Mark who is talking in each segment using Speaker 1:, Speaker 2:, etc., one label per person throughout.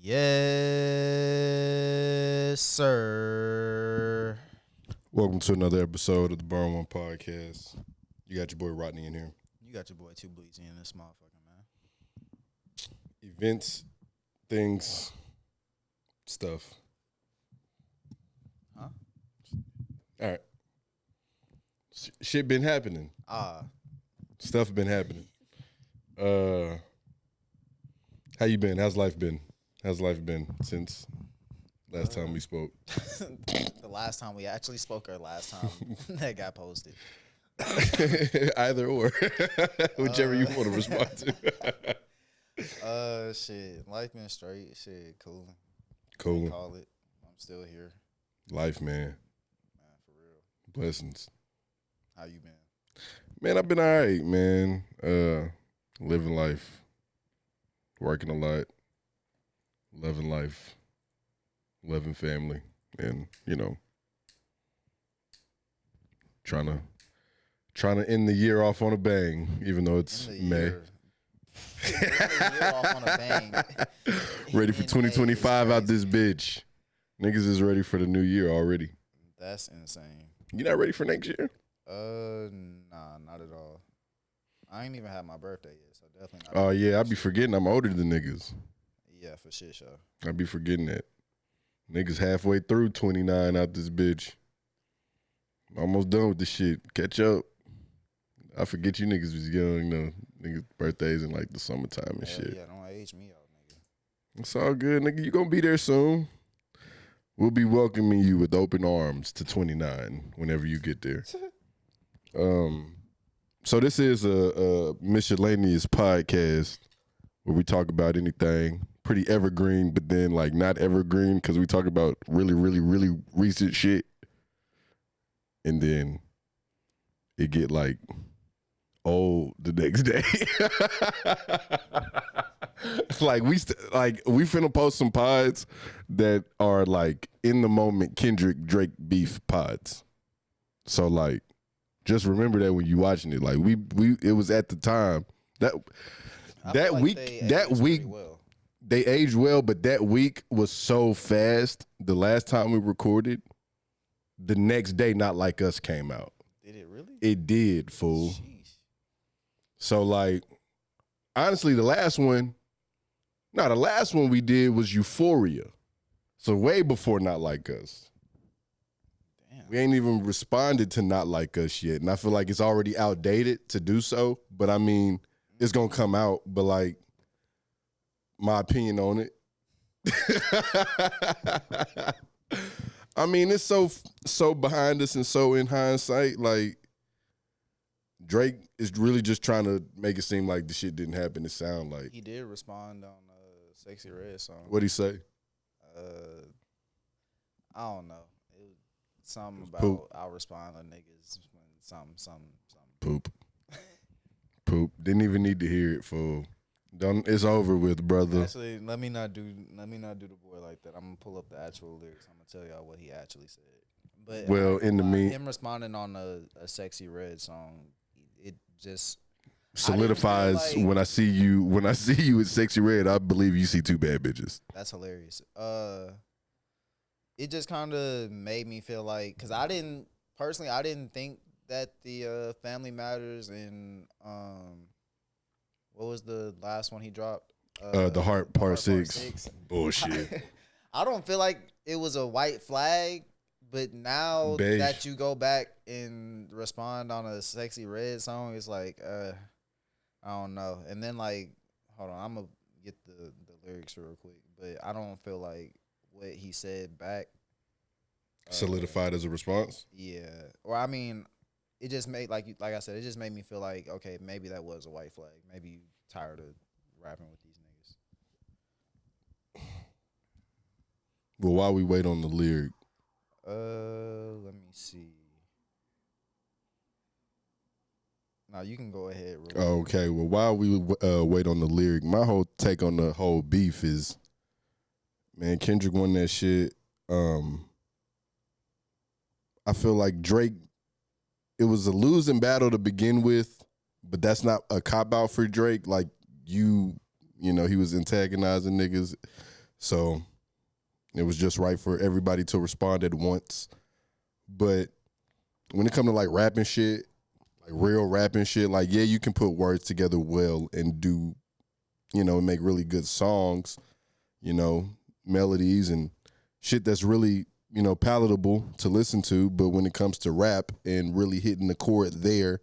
Speaker 1: Yes, sir.
Speaker 2: Welcome to another episode of the Burn One Podcast. You got your boy Rodney in here.
Speaker 1: You got your boy Two Bleezy in this motherfucker, man.
Speaker 2: Events, things, stuff.
Speaker 1: Huh?
Speaker 2: All right. Shit been happening. Stuff been happening. How you been? How's life been? How's life been since last time we spoke?
Speaker 1: The last time we actually spoke, or last time that got posted.
Speaker 2: Either or. Whichever you want to respond to.
Speaker 1: Shit. Life been straight. Shit, cool.
Speaker 2: Cool.
Speaker 1: Call it. I'm still here.
Speaker 2: Life, man.
Speaker 1: Man, for real.
Speaker 2: Blessings.
Speaker 1: How you been?
Speaker 2: Man, I've been all right, man. Living life. Working a lot. Loving life. Loving family. And, you know, trying to end the year off on a bang, even though it's May.
Speaker 1: Off on a bang.
Speaker 2: Ready for 2025 out this bitch. Niggas is ready for the new year already.
Speaker 1: That's insane.
Speaker 2: You not ready for next year?
Speaker 1: Nah, not at all. I ain't even had my birthday yet, so definitely not.
Speaker 2: Oh, yeah, I be forgetting I'm older than niggas.
Speaker 1: Yeah, for shit, sure.
Speaker 2: I be forgetting that. Niggas halfway through 29 out this bitch. Almost done with the shit. Catch up. I forget you niggas was young, though. Niggas' birthdays in like the summertime and shit.
Speaker 1: Yeah, don't age me out, nigga.
Speaker 2: It's all good, nigga. You gonna be there soon. We'll be welcoming you with open arms to 29 whenever you get there. So this is a miscellaneous podcast where we talk about anything. Pretty evergreen, but then like not evergreen because we talk about really, really, really recent shit. And then it get like old the next day. Like we finna post some pods that are like in the moment Kendrick Drake beef pods. So like just remember that when you watching it. Like we it was at the time that week they aged well, but that week was so fast. The last time we recorded, the next day Not Like Us came out.
Speaker 1: Did it really?
Speaker 2: It did, fool.
Speaker 1: Sheesh.
Speaker 2: So like honestly, the last one we did was Euphoria. So way before Not Like Us.
Speaker 1: Damn.
Speaker 2: We ain't even responded to Not Like Us yet. And I feel like it's already outdated to do so. But I mean, it's gonna come out, but like my opinion on it. I mean, it's so behind us and so in hindsight, like Drake is really just trying to make it seem like the shit didn't happen. It sound like
Speaker 1: He did respond on Sexy Red song.
Speaker 2: What'd he say?
Speaker 1: I don't know. It was something about
Speaker 2: Poop.
Speaker 1: I'll respond to niggas when something.
Speaker 2: Poop. Didn't even need to hear it, fool. It's over with, brother.
Speaker 1: Actually, let me not do the boy like that. I'm gonna pull up the actual lyrics. I'm gonna tell y'all what he actually said. But
Speaker 2: Well, in the
Speaker 1: him responding on a Sexy Red song, it just
Speaker 2: solidifies
Speaker 1: like,
Speaker 2: when I see you with Sexy Red, I believe you see two bad bitches.
Speaker 1: That's hilarious. It just kind of made me feel like, because I didn't think that the Family Matters and what was the last one he dropped?
Speaker 2: The Heart Part 6. Bullshit.
Speaker 1: I don't feel like it was a white flag, but now
Speaker 2: Beige.
Speaker 1: that you go back and respond on a Sexy Red song, it's like, I don't know. And then like, hold on, I'm gonna get the lyrics real quick, but I don't feel like what he said back
Speaker 2: Solidified as a response?
Speaker 1: Yeah. Or I mean, it just made like I said, it just made me feel like, okay, maybe that was a white flag. Maybe you tired of rapping with these niggas.
Speaker 2: Well, while we wait on the lyric.
Speaker 1: Let me see. No, you can go ahead.
Speaker 2: Okay. Well, while we wait on the lyric, my whole take on the whole beef is, man, Kendrick won that shit. I feel like Drake, it was a losing battle to begin with, but that's not a cop-out for Drake. Like, you know, he was antagonizing niggas. So it was just right for everybody to respond at once. But when it comes to like rapping shit, like real rapping shit, like, yeah, you can put words together well and do, make really good songs, melodies and shit that's really, palatable to listen to. But when it comes to rap and really hitting the chord there,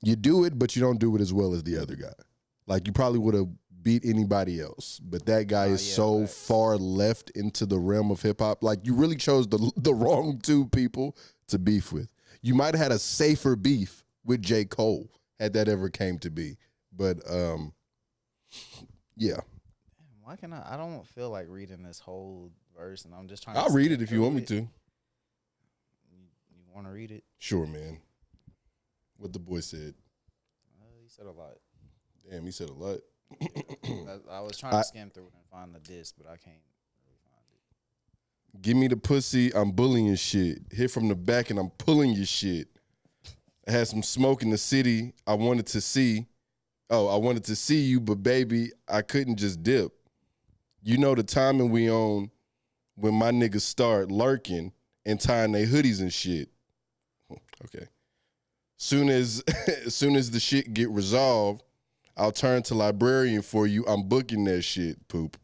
Speaker 2: you do it, but you don't do it as well as the other guy. Like, you probably would have beat anybody else, but that guy is so far left into the realm of hip hop. Like, you really chose the wrong two people to beef with. You might have had a safer beef with J. Cole had that ever came to be. But yeah.
Speaker 1: Why can I don't feel like reading this whole verse, and I'm just trying.
Speaker 2: I'll read it if you want me to.
Speaker 1: You want to read it?
Speaker 2: Sure, man. What the boy said.
Speaker 1: He said a lot.
Speaker 2: Damn, he said a lot.
Speaker 1: I was trying to skim through it and find the disc, but I can't really find it.
Speaker 2: Give me the pussy, I'm bullying shit. Hit from the back and I'm pulling your shit. I had some smoke in the city. I wanted to see you, but baby, I couldn't just dip. You know the timing we on when my niggas start lurking and tying their hoodies and shit. Okay. Soon as the shit get resolved, I'll turn to librarian for you. I'm booking that shit. Poop.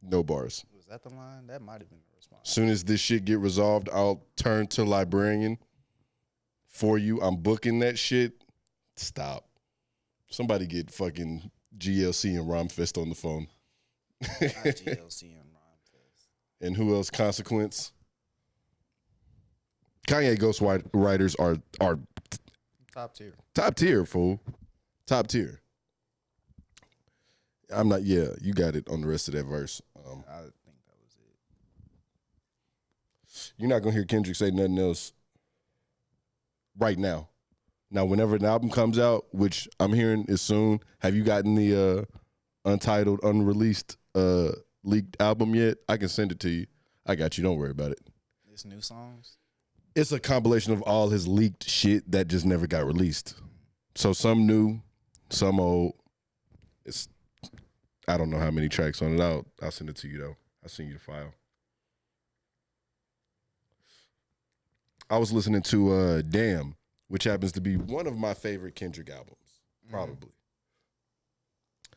Speaker 2: No bars.
Speaker 1: Was that the line? That might have been the response.
Speaker 2: Soon as this shit get resolved, I'll turn to librarian for you. I'm booking that shit. Stop. Somebody get fucking GLC and Rhymefest on the phone.
Speaker 1: Not GLC and Rhymefest.
Speaker 2: And who else? Consequence. Kanye ghostwriters are
Speaker 1: top tier.
Speaker 2: Top tier, fool. Top tier. I'm not. Yeah, you got it on the rest of that verse.
Speaker 1: I think that was it.
Speaker 2: You're not gonna hear Kendrick say nothing else right now. Now, whenever an album comes out, which I'm hearing is soon, have you gotten the untitled, unreleased, leaked album yet? I can send it to you. I got you. Don't worry about it.
Speaker 1: It's new songs?
Speaker 2: It's a compilation of all his leaked shit that just never got released. So some new, some old. I don't know how many tracks on it. I'll send it to you, though. I'll send you the file. I was listening to Damn, which happens to be one of my favorite Kendrick albums, probably. Mm-hmm.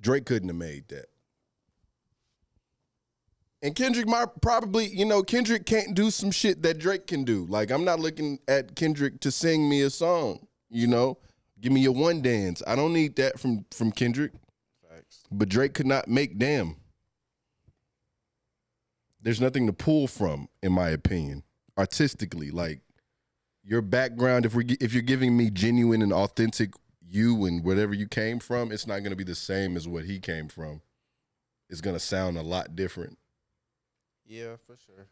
Speaker 2: Drake couldn't have made that. And Kendrick Kendrick can't do some shit that Drake can do. Like, I'm not looking at Kendrick to sing me a song, Give me your one dance. I don't need that from Kendrick.
Speaker 1: Facts. But
Speaker 2: Drake could not make Damn. There's nothing to pull from, in my opinion, artistically. Like, your background, if you're giving me genuine and authentic you and whatever you came from, it's not going to be the same as what he came from. It's going to sound a lot different.
Speaker 1: Yeah, for sure.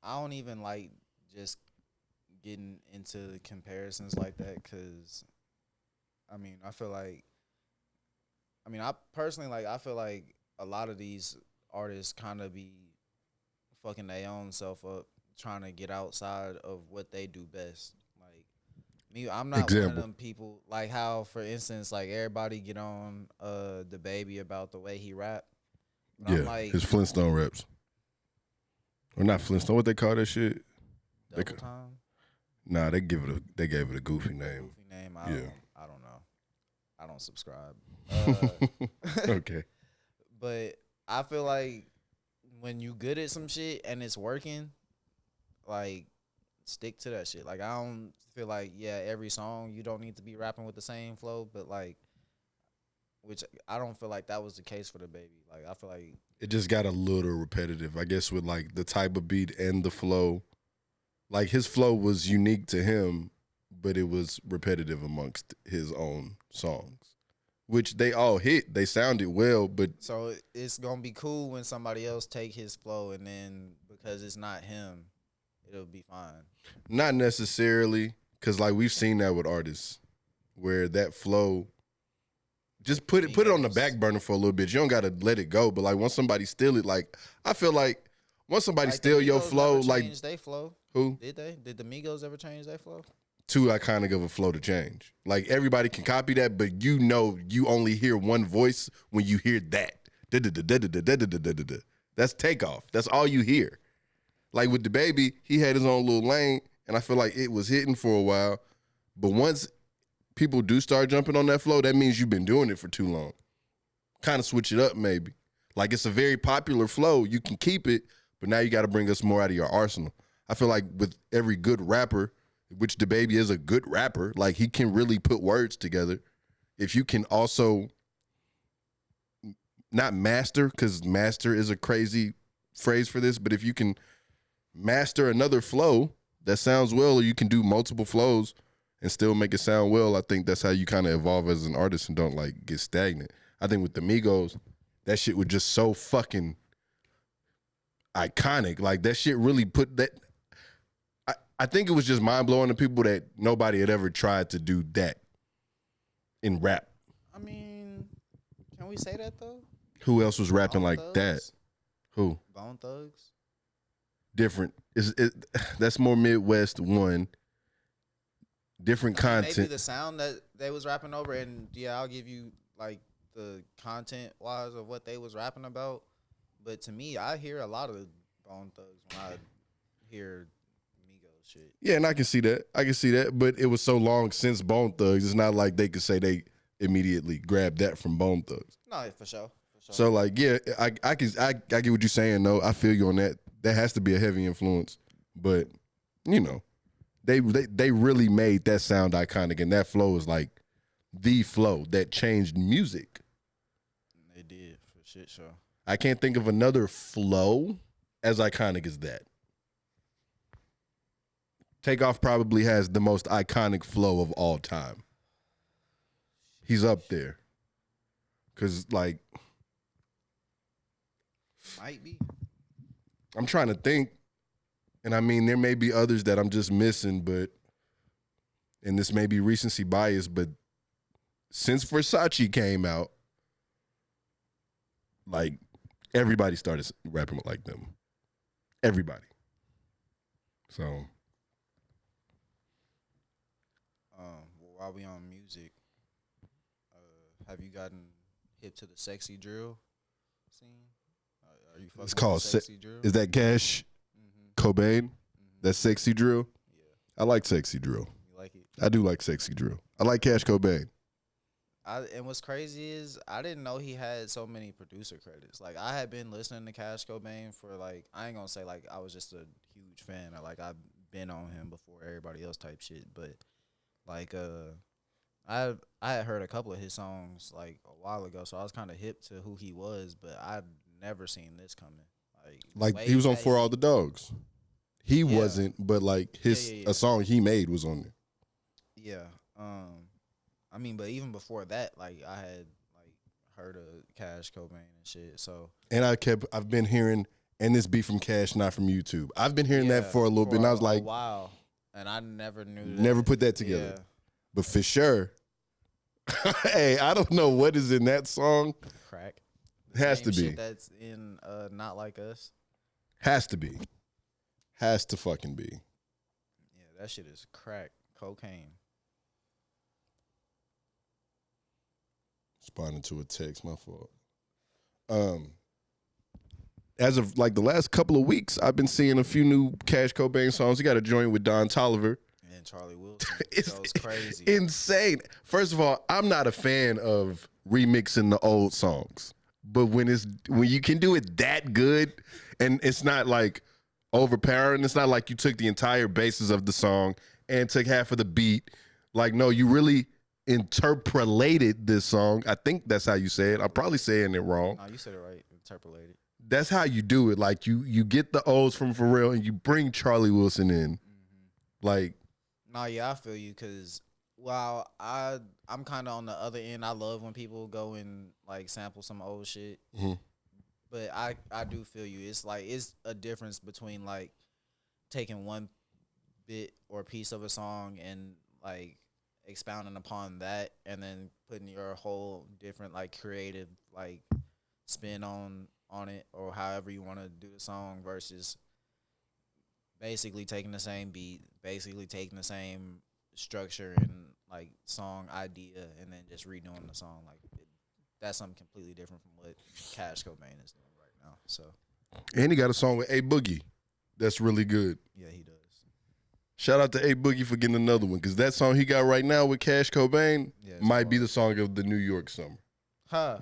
Speaker 1: I don't even like just getting into comparisons like that because, I feel like, I personally, I feel like a lot of these artists kind of be fucking their own self up trying to get outside of what they do best. Like, me, I'm not one of them people, like how, for instance, like everybody get on the baby about the way he rap.
Speaker 2: Yeah, like, his Flintstone raps. Or not Flintstone, what they call that shit?
Speaker 1: Double Time?
Speaker 2: Nah, they gave it a goofy name.
Speaker 1: I don't know. I don't subscribe.
Speaker 2: Okay.
Speaker 1: But I feel like when you good at some shit and it's working, like, stick to that shit. Like, I don't feel like, every song you don't need to be rapping with the same flow, but like, which I don't feel like that was the case for the baby. Like, I feel like
Speaker 2: it just got a little repetitive, I guess, with like the type of beat and the flow. Like, his flow was unique to him, but it was repetitive amongst his own songs, which they all hit. They sounded well, but
Speaker 1: so it's gonna be cool when somebody else take his flow, and then because it's not him, it'll be fine.
Speaker 2: Not necessarily, because like we've seen that with artists where that flow. Just put it on the back burner for a little bit. You don't gotta let it go. But like once somebody steal it, like I feel like once somebody steal your flow, like
Speaker 1: they flow.
Speaker 2: Who?
Speaker 1: Did they? Did the Migos ever change their flow?
Speaker 2: too iconic of a flow to change. Like everybody can copy that, but you know you only hear one voice when you hear that. That's Takeoff. That's all you hear. Like with the baby, he had his own little lane, and I feel like it was hitting for a while. But once people do start jumping on that flow, that means you've been doing it for too long. Kind of switch it up, maybe. Like it's a very popular flow. You can keep it, but now you got to bring us more out of your arsenal. I feel like with every good rapper, which DaBaby is a good rapper, like he can really put words together. If you can also not master, because master is a crazy phrase for this, but if you can master another flow that sounds well, or you can do multiple flows and still make it sound well, I think that's how you kind of evolve as an artist and don't like get stagnant. I think with the Migos, that shit was just so fucking iconic. Like that shit really put that. I think it was just mind blowing to people that nobody had ever tried to do that in rap.
Speaker 1: I mean, can we say that though?
Speaker 2: Who else was rapping like
Speaker 1: Thugs?
Speaker 2: that? Who?
Speaker 1: Bone Thugs.
Speaker 2: Different. That's more Midwest one. Different content.
Speaker 1: Maybe the sound that they was rapping over, and yeah, I'll give you like the content wise of what they was rapping about. But to me, I hear a lot of Bone Thugs when I hear Migos shit.
Speaker 2: Yeah, and I can see that. But it was so long since Bone Thugs. It's not like they could say they immediately grabbed that from Bone Thugs.
Speaker 1: No, for sure.
Speaker 2: So like, yeah, I get what you're saying. though. I feel you on that. That has to be a heavy influence. But you know, they really made that sound iconic, and that flow is like the flow that changed music.
Speaker 1: They did for shit show.
Speaker 2: I can't think of another flow as iconic as that. Takeoff probably has the most iconic flow of all time. He's up there. Cause like
Speaker 1: might be.
Speaker 2: I'm trying to think, and I mean there may be others that I'm just missing, but and this may be recency bias, but since Versace came out, like everybody started rapping like them. Everybody. So
Speaker 1: while we on music, have you gotten hip to the sexy drill scene? Are you fucking
Speaker 2: it's called
Speaker 1: with sexy drill?
Speaker 2: Is that Cash Cobain? That sexy drill?
Speaker 1: Yeah.
Speaker 2: I like sexy drill.
Speaker 1: You like it?
Speaker 2: I do like sexy drill. I like Cash Cobain.
Speaker 1: And what's crazy is I didn't know he had so many producer credits. Like I had been listening to Cash Cobain for like, I ain't gonna say like I was just a huge fan or like I've been on him before everybody else type shit, but like I had heard a couple of his songs like a while ago, so I was kind of hip to who he was, but I'd never seen this coming.
Speaker 2: Like he was on For All the Dogs. He wasn't, but like a song he made was on there.
Speaker 1: Yeah. I mean, but even before that, like I had like heard of Cash Cobain and shit. So
Speaker 2: I've been hearing, and this be from Cash, not from YouTube. I've been hearing that for a little bit, and I was like,
Speaker 1: wow. And I never knew that.
Speaker 2: Never put that together.
Speaker 1: Yeah.
Speaker 2: But for sure, hey, I don't know what is in that song.
Speaker 1: Crack.
Speaker 2: Has to be.
Speaker 1: Shit that's in Not Like Us.
Speaker 2: Has to be. Has to fucking be.
Speaker 1: Yeah, that shit is crack. Cocaine.
Speaker 2: Responding to a text, my fault. As of like the last couple of weeks, I've been seeing a few new Cash Cobain songs. He got a joint with Don Toliver.
Speaker 1: And Charlie Wilson.
Speaker 2: It's
Speaker 1: goes crazy.
Speaker 2: Insane. First of all, I'm not a fan of remixing the old songs. But when you can do it that good and it's not like overpowering, it's not like you took the entire basis of the song and took half of the beat. Like, no, you really interpolated this song. I think that's how you say it. I'm probably saying it wrong.
Speaker 1: No, you said it right. Interpolated.
Speaker 2: That's how you do it. Like you get the olds from Pharrell and you bring Charlie Wilson in. Like,
Speaker 1: no, yeah, I feel you because while I'm kind of on the other end. I love when people go and like sample some old shit. But I do feel you. It's like it's a difference between like taking one bit or piece of a song and like expounding upon that and then putting your whole different like creative like spin on it or however you want to do the song versus basically taking the same beat, basically taking the same structure and like song idea, and then just redoing the song. Like that's something completely different from what Cash Cobain is doing right now. So,
Speaker 2: And he got a song with A Boogie that's really good.
Speaker 1: yeah, he does.
Speaker 2: Shout out to A Boogie for getting another one, because that song he got right now with Cash Cobain might be the song of the New York summer.
Speaker 1: Huh.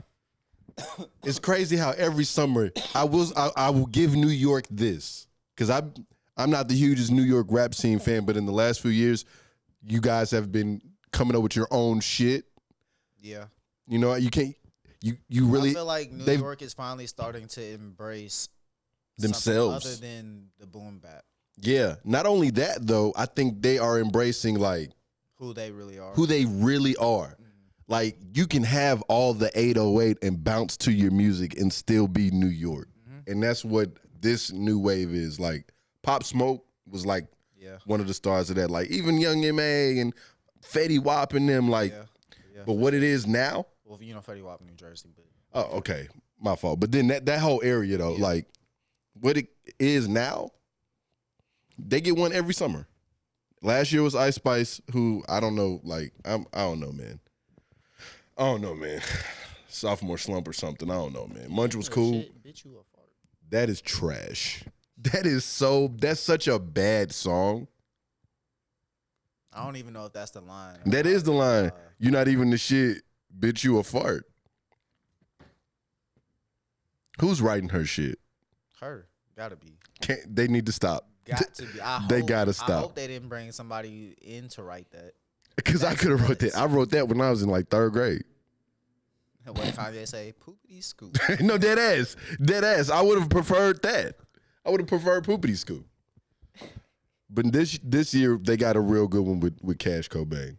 Speaker 2: It's crazy how every summer I will give New York this, because I'm not the hugest New York rap scene fan, but in the last few years, you guys have been coming up with your own shit.
Speaker 1: Yeah.
Speaker 2: You know, you can't. You really.
Speaker 1: I feel like New York is finally starting to embrace
Speaker 2: themselves
Speaker 1: other than the boom bap.
Speaker 2: Yeah. Not only that though, I think they are embracing like
Speaker 1: who they really are.
Speaker 2: Mm-hmm. Like you can have all the 808 and bounce to your music and still be New York, and that's what this new wave is. Like Pop Smoke was like one of the stars of that. Like even Young M.A. and Fetty Wap and them. Like, but what it is now.
Speaker 1: Well, you know Fetty Wap, New Jersey, but
Speaker 2: oh, okay, my fault. But then that whole area though, like what it is now, they get one every summer. Last year was Ice Spice, who I don't know, like I don't know, man. I don't know, man. Sophomore slump or something. I don't know, man. Munch was cool.
Speaker 1: Shit, bitch, you a fart.
Speaker 2: That is trash. That's such a bad song.
Speaker 1: I don't even know if that's the line.
Speaker 2: That is the line. You're not even the shit, bitch, you a fart. Who's writing her shit?
Speaker 1: Her. Gotta be.
Speaker 2: They need to stop.
Speaker 1: Got to be.
Speaker 2: They gotta stop.
Speaker 1: I hope they didn't bring somebody in to write that.
Speaker 2: Because I could have wrote that. I wrote that when I was in like 3rd grade.
Speaker 1: What Kanye say? Poopity scoop.
Speaker 2: No, dead ass. Dead ass. I would have preferred that. I would have preferred Poopity Scoop. But this year, they got a real good one with Cash Cobain.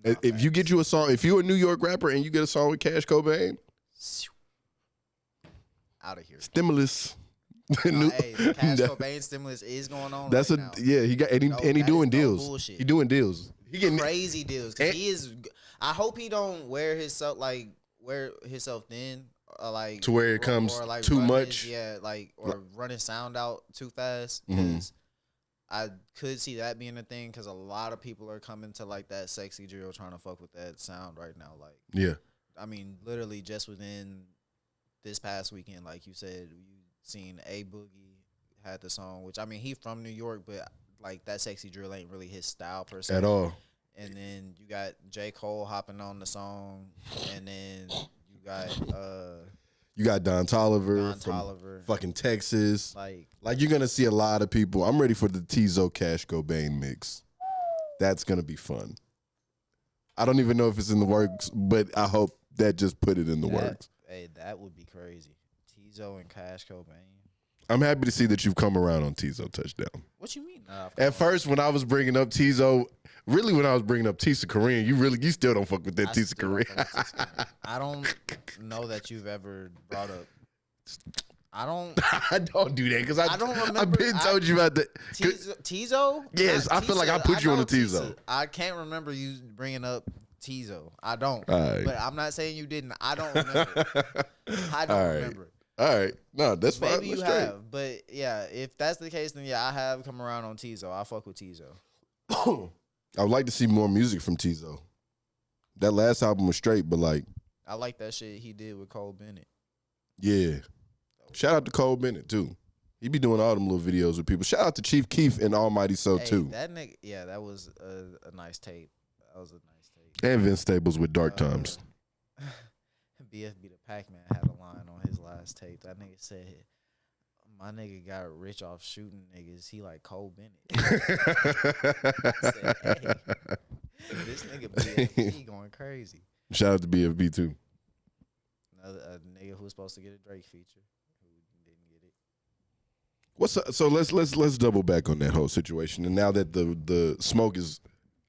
Speaker 2: If you get you a song, if you're a New York rapper and you get a song with Cash Cobain,
Speaker 1: out of here.
Speaker 2: Stimulus.
Speaker 1: Hey, the Cash Cobain stimulus is going on.
Speaker 2: That's
Speaker 1: right now.
Speaker 2: He got and he doing deals.
Speaker 1: Bullshit.
Speaker 2: He doing deals. He getting
Speaker 1: crazy deals. He is. I hope he don't wear himself thin, like
Speaker 2: to where it comes
Speaker 1: or like
Speaker 2: too much.
Speaker 1: Or running sound out too fast. Because I could see that being a thing. Because a lot of people are coming to like that sexy drill, trying to fuck with that sound right now. Like,
Speaker 2: yeah.
Speaker 1: I mean, literally just within this past weekend, like you said, you seen A Boogie had the song, which I mean, he from New York, but like that sexy drill ain't really his style per se
Speaker 2: at all.
Speaker 1: And then you got J. Cole hopping on the song, and then you got
Speaker 2: Don Toliver from fucking Texas. Like you're gonna see a lot of people. I'm ready for the Tizo Cash Cobain mix. That's gonna be fun. I don't even know if it's in the works, but I hope that just put it in the works.
Speaker 1: Hey, that would be crazy. Tizo and Cash Cobain.
Speaker 2: I'm happy to see that you've come around on Tizo Touchdown.
Speaker 1: What you mean?
Speaker 2: At first, when I was bringing up Tizo, really when I was bringing up Tisa Korean, you still don't fuck with that Tisa Korean.
Speaker 1: I don't know that you've ever brought up. I don't
Speaker 2: do that because I
Speaker 1: don't remember.
Speaker 2: I've been told you about that.
Speaker 1: Tizo?
Speaker 2: Yes, I feel like I put you on the Tizo.
Speaker 1: I can't remember you bringing up Tizo. I don't.
Speaker 2: Right.
Speaker 1: But I'm not saying you didn't. I don't remember. I don't remember.
Speaker 2: All right. No, that's fine.
Speaker 1: Maybe you have. But yeah, if that's the case, then yeah, I have come around on Tizo. I fuck with Tizo.
Speaker 2: I would like to see more music from Tizo. That last album was straight, but like
Speaker 1: I like that shit he did with Cole Bennett.
Speaker 2: Yeah. Shout out to Cole Bennett too. He be doing all them little videos with people. Shout out to Chief Keef and Almighty So too.
Speaker 1: That nigga, yeah, that was a nice tape. That was a nice tape.
Speaker 2: And Vince Staples with Dark Times.
Speaker 1: BFB the Pac-Man had a line on his last tape. That nigga said, "My nigga got rich off shooting niggas. He like Cole Bennett." I said, hey, this nigga BFB going crazy.
Speaker 2: Shout out to BFB too.
Speaker 1: Another nigga who was supposed to get a Drake feature who didn't get it.
Speaker 2: What's up? So let's double back on that whole situation. And now that the smoke is,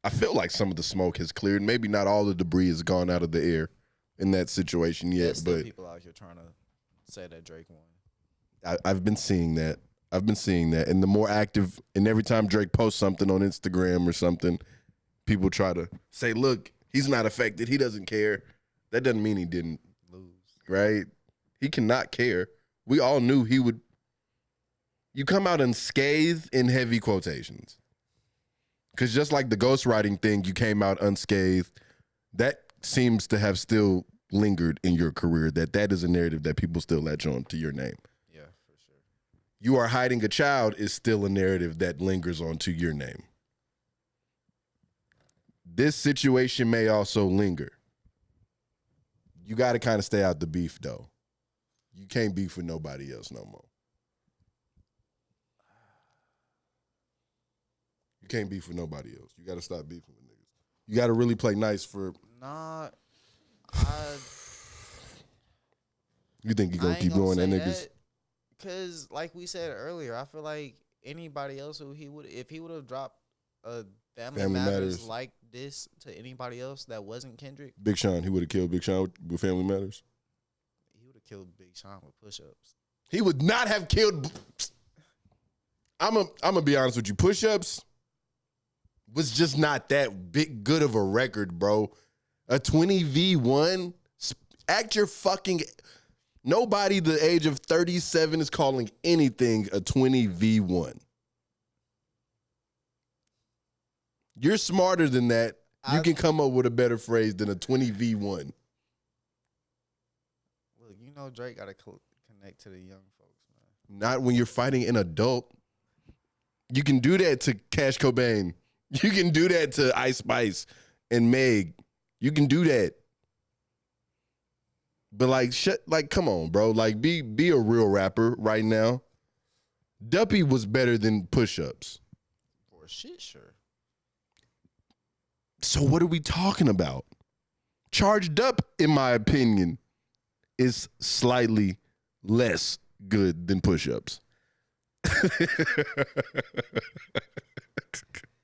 Speaker 2: I feel like some of the smoke has cleared. Maybe not all the debris has gone out of the air in that situation yet.
Speaker 1: There's still
Speaker 2: but
Speaker 1: people out here trying to say that Drake won.
Speaker 2: I've been seeing that. And the more active, and every time Drake posts something on Instagram or something, people try to say, "Look, he's not affected. He doesn't care." That doesn't mean he didn't
Speaker 1: lose.
Speaker 2: Right? He cannot care. We all knew he would. You come out unscathed in heavy quotations. Because just like the ghostwriting thing, you came out unscathed. That seems to have still lingered in your career. That is a narrative that people still latch on to your name.
Speaker 1: Yeah, for sure.
Speaker 2: You are hiding a child is still a narrative that lingers onto your name. This situation may also linger. You got to kind of stay out the beef, though. You can't beef with nobody else no more. You can't beef with nobody else. You got to stop beefing with niggas. You got to really play nice for...
Speaker 1: Nah,
Speaker 2: You think you going to keep going at niggas?
Speaker 1: Because, like we said earlier, I feel like anybody else who if he would have dropped a Family Matters like this to anybody else that wasn't Kendrick.
Speaker 2: Big Sean, he would have killed Big Sean with Family Matters?
Speaker 1: He would have killed Big Sean with push-ups.
Speaker 2: He would not have killed... I'm gonna be honest with you. Push-ups was just not that big good of a record, bro. A 20v1? Act your fucking... Nobody the age of 37 is calling anything a 20v1. You're smarter than that. You can come up with a better phrase than a 20v1.
Speaker 1: Look, you know Drake got to connect to the young folks, man.
Speaker 2: Not when you're fighting an adult. You can do that to Cash Cobain. You can do that to Ice Spice and Meg. You can do that. But come on, bro. Like, be a real rapper right now. Duppy was better than Push-Ups.
Speaker 1: For shit, sure.
Speaker 2: So what are we talking about? Charged Up, in my opinion, is slightly less good than Push-Ups.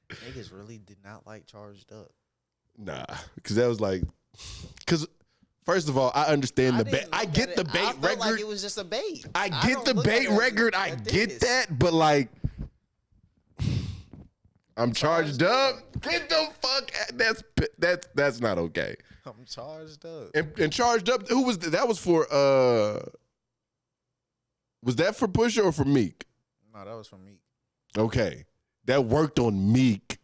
Speaker 1: Niggas really did not like Charged Up.
Speaker 2: Nah, because first of all, I understand the bait. I get the bait record.
Speaker 1: Like it was just a bait.
Speaker 2: I get the bait record. I get that, but like, I'm charged up. Get the fuck. That's not okay.
Speaker 1: I'm charged up.
Speaker 2: And charged up. Who was that? That was for Was that for Pusha or for Meek?
Speaker 1: No, that was for Meek.
Speaker 2: Okay, that worked on Meek.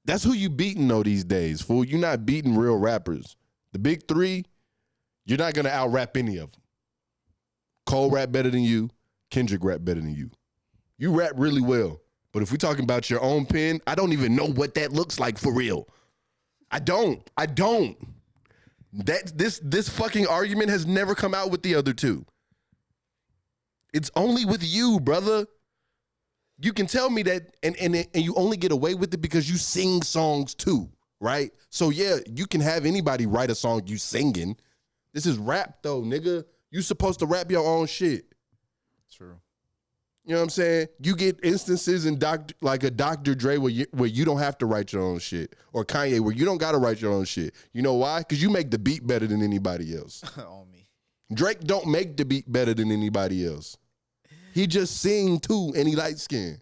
Speaker 2: That's who you beating though these days, fool. You're not beating real rappers. The big three, you're not gonna out rap any of them. Cole rap better than you. Kendrick rap better than you. You rap really well. But if we're talking about your own pen, I don't even know what that looks like for real. I don't. This fucking argument has never come out with the other two. It's only with you, brother. You can tell me that, and you only get away with it because you sing songs too, right? So yeah, you can have anybody write a song you singing. This is rap though, nigga. You supposed to rap your own shit.
Speaker 1: True.
Speaker 2: You know what I'm saying? You get instances in like a Dr. Dre where you don't have to write your own shit, or Kanye where you don't got to write your own shit. You know why? Because you make the beat better than anybody else.
Speaker 1: On me.
Speaker 2: Drake don't make the beat better than anybody else. He just sing too, and he light skin.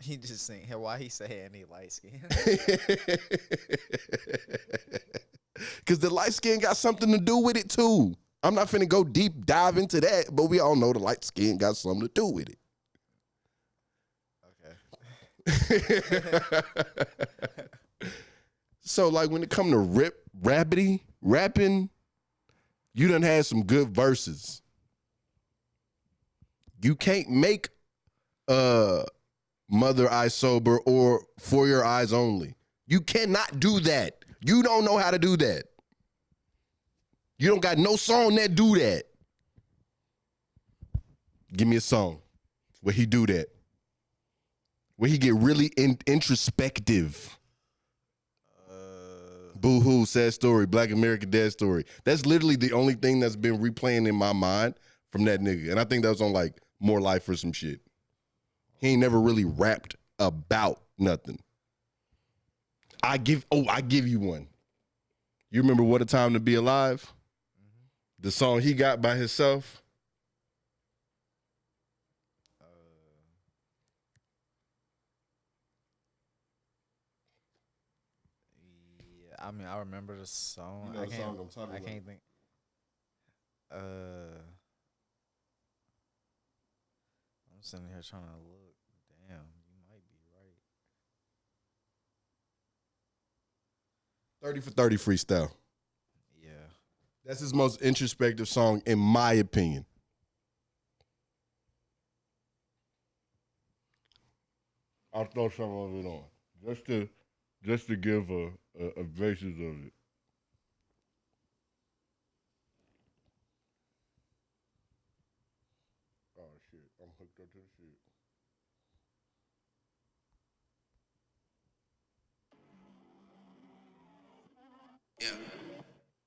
Speaker 1: He just sing. Why he say and he light skin?
Speaker 2: Because the light skin got something to do with it too. I'm not finna go deep dive into that, but we all know the light skin got something to do with it.
Speaker 1: Okay.
Speaker 2: So, like, when it come to rapping, you done had some good verses. You can't make Mother Eye Sober or For Your Eyes Only. You cannot do that. You don't know how to do that. You don't got no song that do that. Give me a song where he do that. Where he get really introspective. Boo-hoo, Sad Story, Black American Dad Story. That's literally the only thing that's been replaying in my mind from that nigga. And I think that was on like More Life or some shit. He ain't never really rapped about nothing. I give you one. You remember What a Time to Be Alive? Mm-hmm. The song he got by himself?
Speaker 1: Yeah, I mean, I remember the song.
Speaker 2: You know the song I'm talking about.
Speaker 1: I can't think. I'm sitting here trying to look. Damn, you might be right.
Speaker 2: 30 for 30 freestyle.
Speaker 1: Yeah.
Speaker 2: That's his most introspective song, in my opinion. I'll throw some of it on just to give a basis of it. Oh shit, I'm hooked up to the shit.
Speaker 3: Yeah.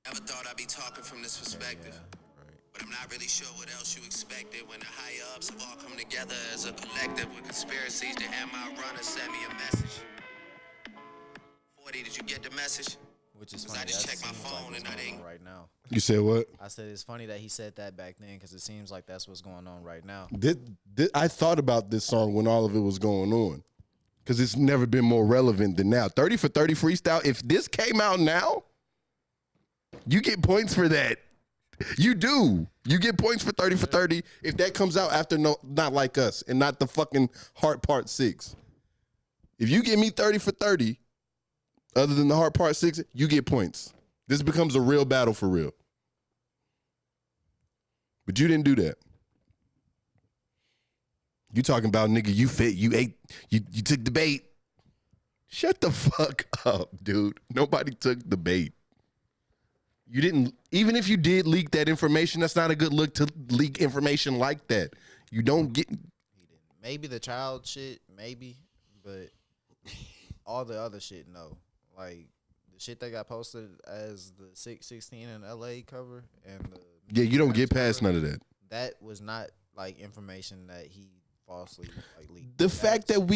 Speaker 3: Never thought I'd be talking from this perspective.
Speaker 1: Right.
Speaker 3: But I'm not really sure what else you expected when the higher ups have all come together as a collective with conspiracies to have my runner send me a message. 40, did you get the message?
Speaker 1: Which is
Speaker 3: 'Cause
Speaker 1: funny.
Speaker 3: I just
Speaker 1: That
Speaker 3: checked my
Speaker 1: seems
Speaker 3: phone
Speaker 1: like
Speaker 3: and
Speaker 1: what's
Speaker 3: I
Speaker 1: going on
Speaker 3: didn't.
Speaker 1: right now.
Speaker 2: You said what?
Speaker 1: I said it's funny that he said that back then because it seems like that's what's going on right now.
Speaker 2: I thought about this song when all of it was going on, because it's never been more relevant than now. 30 for 30 freestyle. If this came out now, you get points for that. You do. You get points for 30 for 30 if that comes out after Not Like Us and not the fucking Heart Part 6. If you give me 30 for 30, other than the Heart Part 6, you get points. This becomes a real battle for real. But you didn't do that. You talking about, nigga, you fit, you ate, you took the bait. Shut the fuck up, dude. Nobody took the bait. You didn't, even if you did leak that information, that's not a good look to leak information like that. You don't get.
Speaker 1: He didn't. Maybe the child shit, maybe, but all the other shit, no. Like the shit that got posted as the 616 in LA cover and the
Speaker 2: Yeah, you don't get
Speaker 1: cover,
Speaker 2: past none of that.
Speaker 1: That was not like information that he falsely like leaked.
Speaker 2: The fact that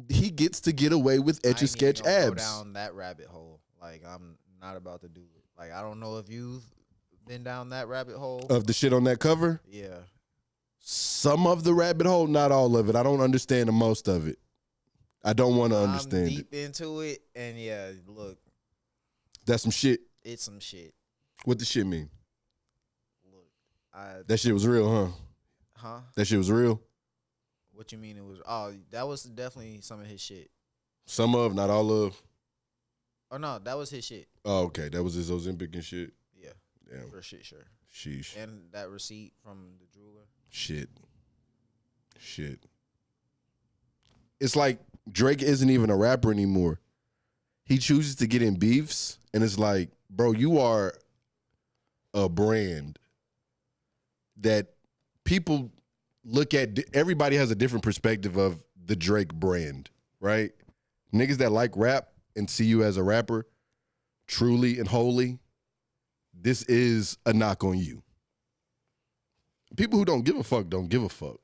Speaker 2: he gets to get away with Etch a Sketch
Speaker 1: Go
Speaker 2: abs.
Speaker 1: down that rabbit hole. Like I'm not about to do it. Like I don't know if you've been down that rabbit hole
Speaker 2: Of the shit on that cover.
Speaker 1: Yeah.
Speaker 2: Some of the rabbit hole, not all of it. I don't understand the most of it. I don't want to understand
Speaker 1: I'm deep into it, and yeah, look,
Speaker 2: that's some shit.
Speaker 1: It's some shit.
Speaker 2: What the shit mean?
Speaker 1: Look,
Speaker 2: that shit was real, huh?
Speaker 1: Huh?
Speaker 2: That shit was real?
Speaker 1: What you mean it was? Oh, that was definitely some of his shit.
Speaker 2: Some of, not all of.
Speaker 1: Oh no, that was his shit.
Speaker 2: Oh, okay. That was his Ozempic and shit.
Speaker 1: Yeah.
Speaker 2: Damn.
Speaker 1: For shit, sure.
Speaker 2: Sheesh.
Speaker 1: And that receipt from the jeweler.
Speaker 2: Shit. It's like Drake isn't even a rapper anymore. He chooses to get in beefs, and it's like, bro, you are a brand that people look at. Everybody has a different perspective of the Drake brand, right? Niggas that like rap and see you as a rapper, truly and wholly, this is a knock on you. People who don't give a fuck don't give a fuck.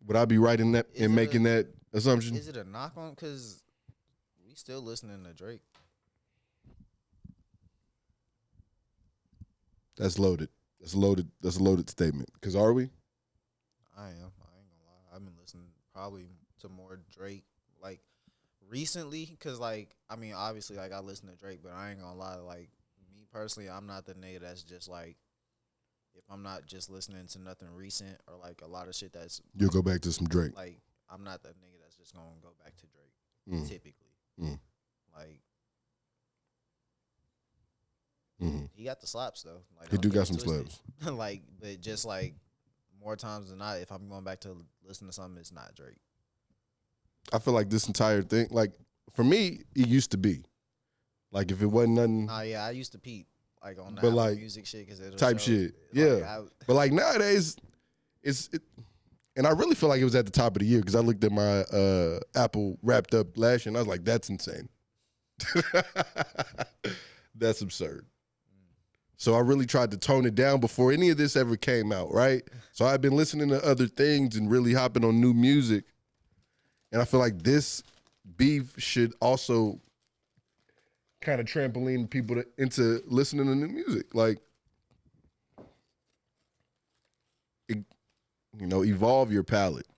Speaker 2: Would I be right in that in making that assumption?
Speaker 1: Is it a knock on? Because we still listening to Drake.
Speaker 2: That's loaded. That's a loaded statement. Because are we?
Speaker 1: I am. I ain't gonna lie. I've been listening probably to more Drake like recently. Because like I mean, obviously like I listen to Drake, but I ain't gonna lie. Like me personally, I'm not the nigga that's just like, if I'm not just listening to nothing recent or like a lot of shit that's
Speaker 2: You'll go back to some Drake.
Speaker 1: Like I'm not the nigga that's just gonna go back to Drake. Typically, like he got the slaps though. Like
Speaker 2: he do got some slaps.
Speaker 1: Like, but just like more times than not, if I'm going back to listen to something, it's not Drake.
Speaker 2: I feel like this entire thing, like for me, it used to be. Like if it wasn't nothing.
Speaker 1: Oh yeah, I used to peep like on that
Speaker 2: like,
Speaker 1: music shit because
Speaker 2: type shit. Yeah, but like nowadays, and I really feel like it was at the top of the year because I looked at my Apple Wrapped Up last year and I was like, that's insane. That's absurd. So I really tried to tone it down before any of this ever came out, right? So I've been listening to other things and really hopping on new music. And I feel like this beef should also kind of trampoline people into listening to new music. Like, evolve your palette.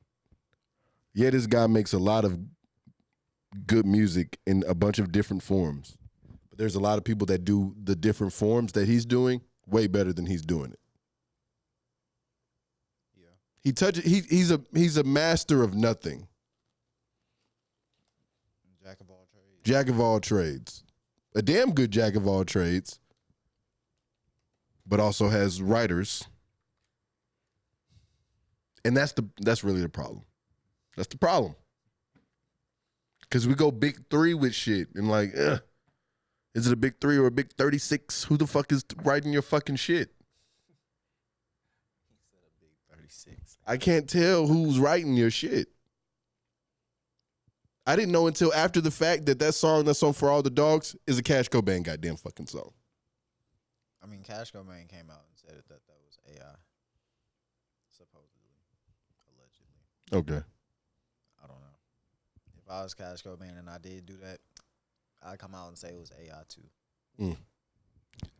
Speaker 2: Yeah, this guy makes a lot of good music in a bunch of different forms. But there's a lot of people that do the different forms that he's doing way better than he's doing it. He's a master of nothing.
Speaker 1: Jack of all trades.
Speaker 2: Jack of all trades. A damn good jack of all trades, but also has writers. And that's really the problem. That's the problem. Because we go big 3 with shit and like, is it a big 3 or a big 36? Who the fuck is writing your fucking shit?
Speaker 1: He said a big 36.
Speaker 2: I can't tell who's writing your shit. I didn't know until after the fact that song For All the Dogs is a Cash Cobain goddamn fucking song.
Speaker 1: I mean, Cash Cobain came out and said that was AI. Supposedly. Allegedly.
Speaker 2: Okay.
Speaker 1: I don't know. If I was Cash Cobain and I did do that, I'd come out and say it was AI too.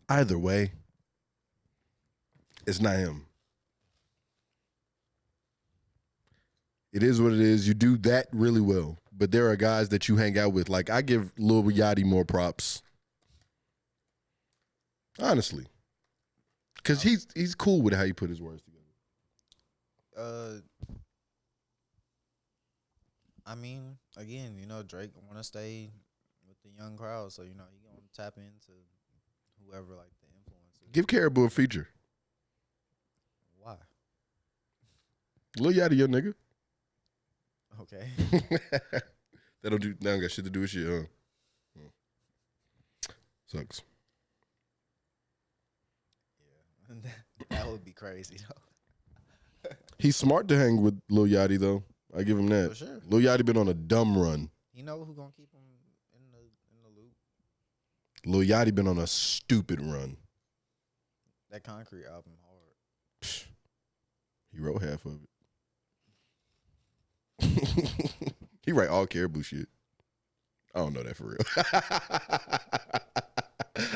Speaker 2: Either way, it's not him. It is what it is. You do that really well. But there are guys that you hang out with. Like, I give Lil Yachty more props. Honestly. Because he's cool with how he put his words together.
Speaker 1: I mean, again, Drake want to stay with the young crowd, so, he going to tap into whoever, like, the influencers.
Speaker 2: Give Caribou a feature.
Speaker 1: Why?
Speaker 2: Lil Yachty, your nigga.
Speaker 1: Okay.
Speaker 2: That don't got shit to do with shit, huh? Sucks.
Speaker 1: Yeah. That would be crazy, though.
Speaker 2: He's smart to hang with Lil Yachty, though. I give him that.
Speaker 1: For sure.
Speaker 2: Lil Yachty been on a dumb run.
Speaker 1: You know who gonna keep him in the loop?
Speaker 2: Lil Yachty been on a stupid run.
Speaker 1: That Concrete album hard.
Speaker 2: He wrote half of it. He write all Caribou shit. I don't know that for real.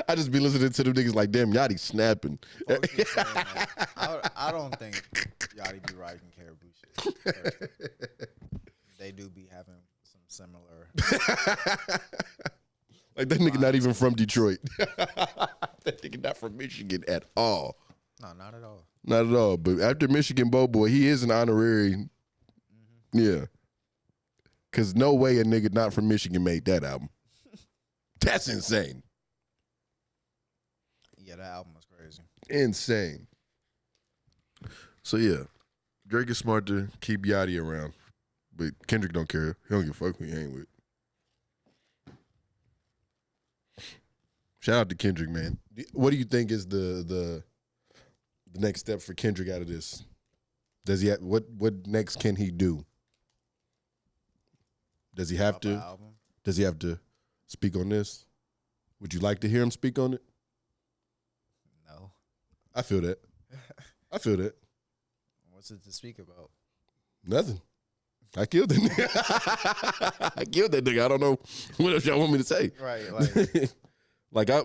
Speaker 2: I just be listening to them niggas like, damn, Yachty snapping.
Speaker 1: I don't think Yachty be writing Caribou shit. They do be having some similar.
Speaker 2: Like that nigga not even from Detroit. That nigga not from Michigan at all.
Speaker 1: No, not at all.
Speaker 2: Not at all. But after Michigan Bow Boy, he is an honorary. Mm-hmm. Yeah. Because no way a nigga not from Michigan made that album. That's insane.
Speaker 1: Yeah, that album was crazy.
Speaker 2: Insane. So, yeah. Drake is smart to keep Yachty around. But Kendrick don't care. He don't give a fuck who he hang with. Shout out to Kendrick, man. What do you think is the next step for Kendrick out of this? Does he have, what next can he do? Does he have to? Does he have to speak on this? Would you like to hear him speak on it?
Speaker 1: No.
Speaker 2: I feel that. I feel that.
Speaker 1: What's it to speak about?
Speaker 2: Nothing. I killed that nigga. I killed that nigga. I don't know what else y'all want me to say.
Speaker 1: Right.
Speaker 2: Like I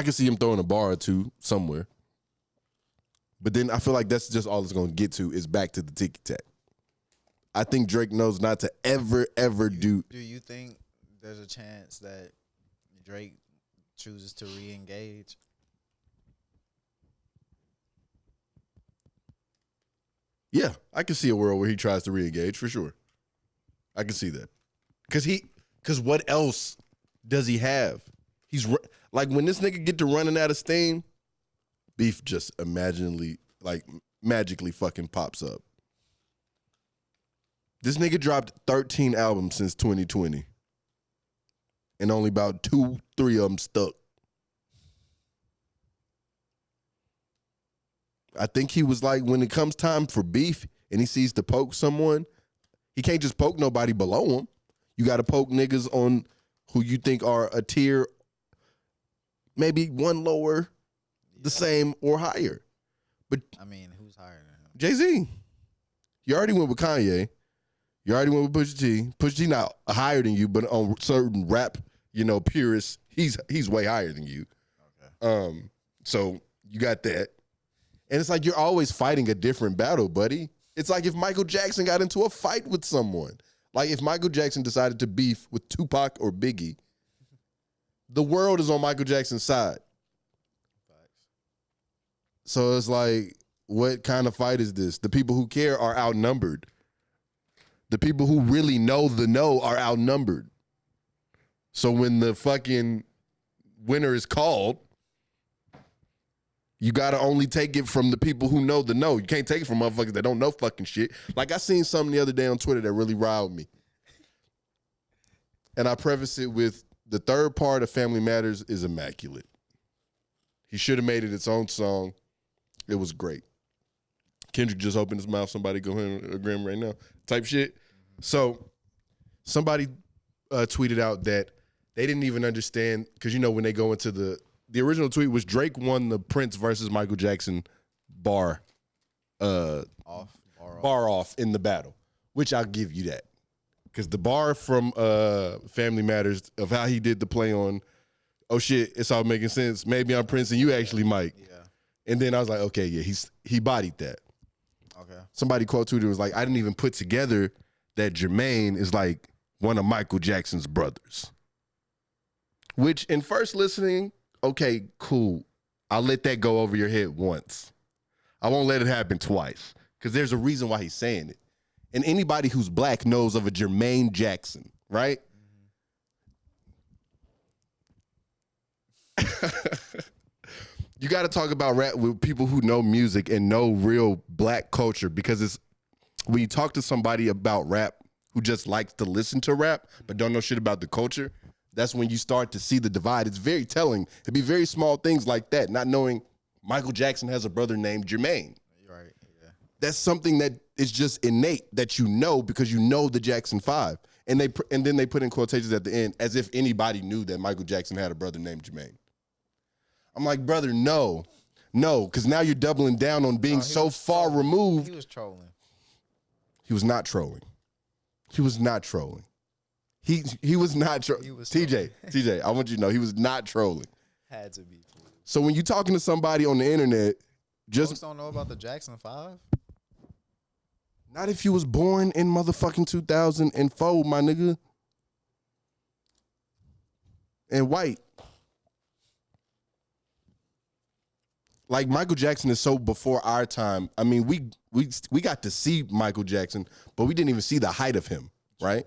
Speaker 2: can see him throwing a bar or two somewhere. But then I feel like that's just all it's going to get to is back to the ticky-tack. I think Drake knows not to ever do.
Speaker 1: Do you think there's a chance that Drake chooses to re-engage?
Speaker 2: Yeah, I can see a world where he tries to re-engage for sure. I can see that. Because what else does he have? He's like when this nigga get to running out of steam, beef just magically fucking pops up. This nigga dropped 13 albums since 2020. And only about 2-3 of them stuck. I think he was like, when it comes time for beef and he sees to poke someone, he can't just poke nobody below him. You got to poke niggas on who you think are a tier, maybe one lower, the same, or higher. But
Speaker 1: I mean, who's higher than him?
Speaker 2: Jay-Z. You already went with Kanye. You already went with Pusha T. Pusha T not higher than you, but on certain rap, purists, he's way higher than you. Okay. So you got that. And it's like you're always fighting a different battle, buddy. It's like if Michael Jackson got into a fight with someone. Like if Michael Jackson decided to beef with Tupac or Biggie, the world is on Michael Jackson's side. Facts. So it's like, what kind of fight is this? The people who care are outnumbered. The people who really know the know are outnumbered. So when the fucking winner is called, you got to only take it from the people who know the know. You can't take it from motherfuckers that don't know fucking shit. Like I seen something the other day on Twitter that really riled me. And I preface it with the third part of Family Matters is immaculate. He should have made it its own song. It was great. Kendrick just opened his mouth. Somebody go ahead and agree right now. Type shit. So somebody tweeted out that they didn't even understand, because you know when they go into the original tweet was Drake won the Prince versus Michael Jackson bar off in the battle, which I'll give you that. Because the bar from Family Matters of how he did the play on, oh shit, it's all making sense. Maybe I'm Prince and you actually Mike. Yeah. And then I was like, okay, yeah, he bodied that.
Speaker 1: Okay.
Speaker 2: Somebody quote tweeted was like, I didn't even put together that Jermaine is like one of Michael Jackson's brothers. Which in first listening, okay, cool. I'll let that go over your head once. I won't let it happen twice. Because there's a reason why he's saying it. And anybody who's black knows of a Jermaine Jackson, right? You got to talk about rap with people who know music and know real black culture, because it's when you talk to somebody about rap who just likes to listen to rap but don't know shit about the culture, that's when you start to see the divide. It's very telling. It'd be very small things like that, not knowing Michael Jackson has a brother named Jermaine.
Speaker 1: Right, yeah.
Speaker 2: That's something that is just innate that you know because you know the Jackson 5. And then they put in quotations at the end as if anybody knew that Michael Jackson had a brother named Jermaine. I'm like, brother, no, because now you're doubling down on being so far removed.
Speaker 1: He was trolling.
Speaker 2: He was not trolling. He was not trolling. He was not trolling. TJ, I want you to know he was not trolling.
Speaker 1: Had to be.
Speaker 2: So when you're talking to somebody on the internet, just
Speaker 1: folks don't know about the Jackson 5?
Speaker 2: Not if you was born in motherfucking 2004, my nigga. And white. Like Michael Jackson is so before our time. I mean, we got to see Michael Jackson, but we didn't even see the height of him, right?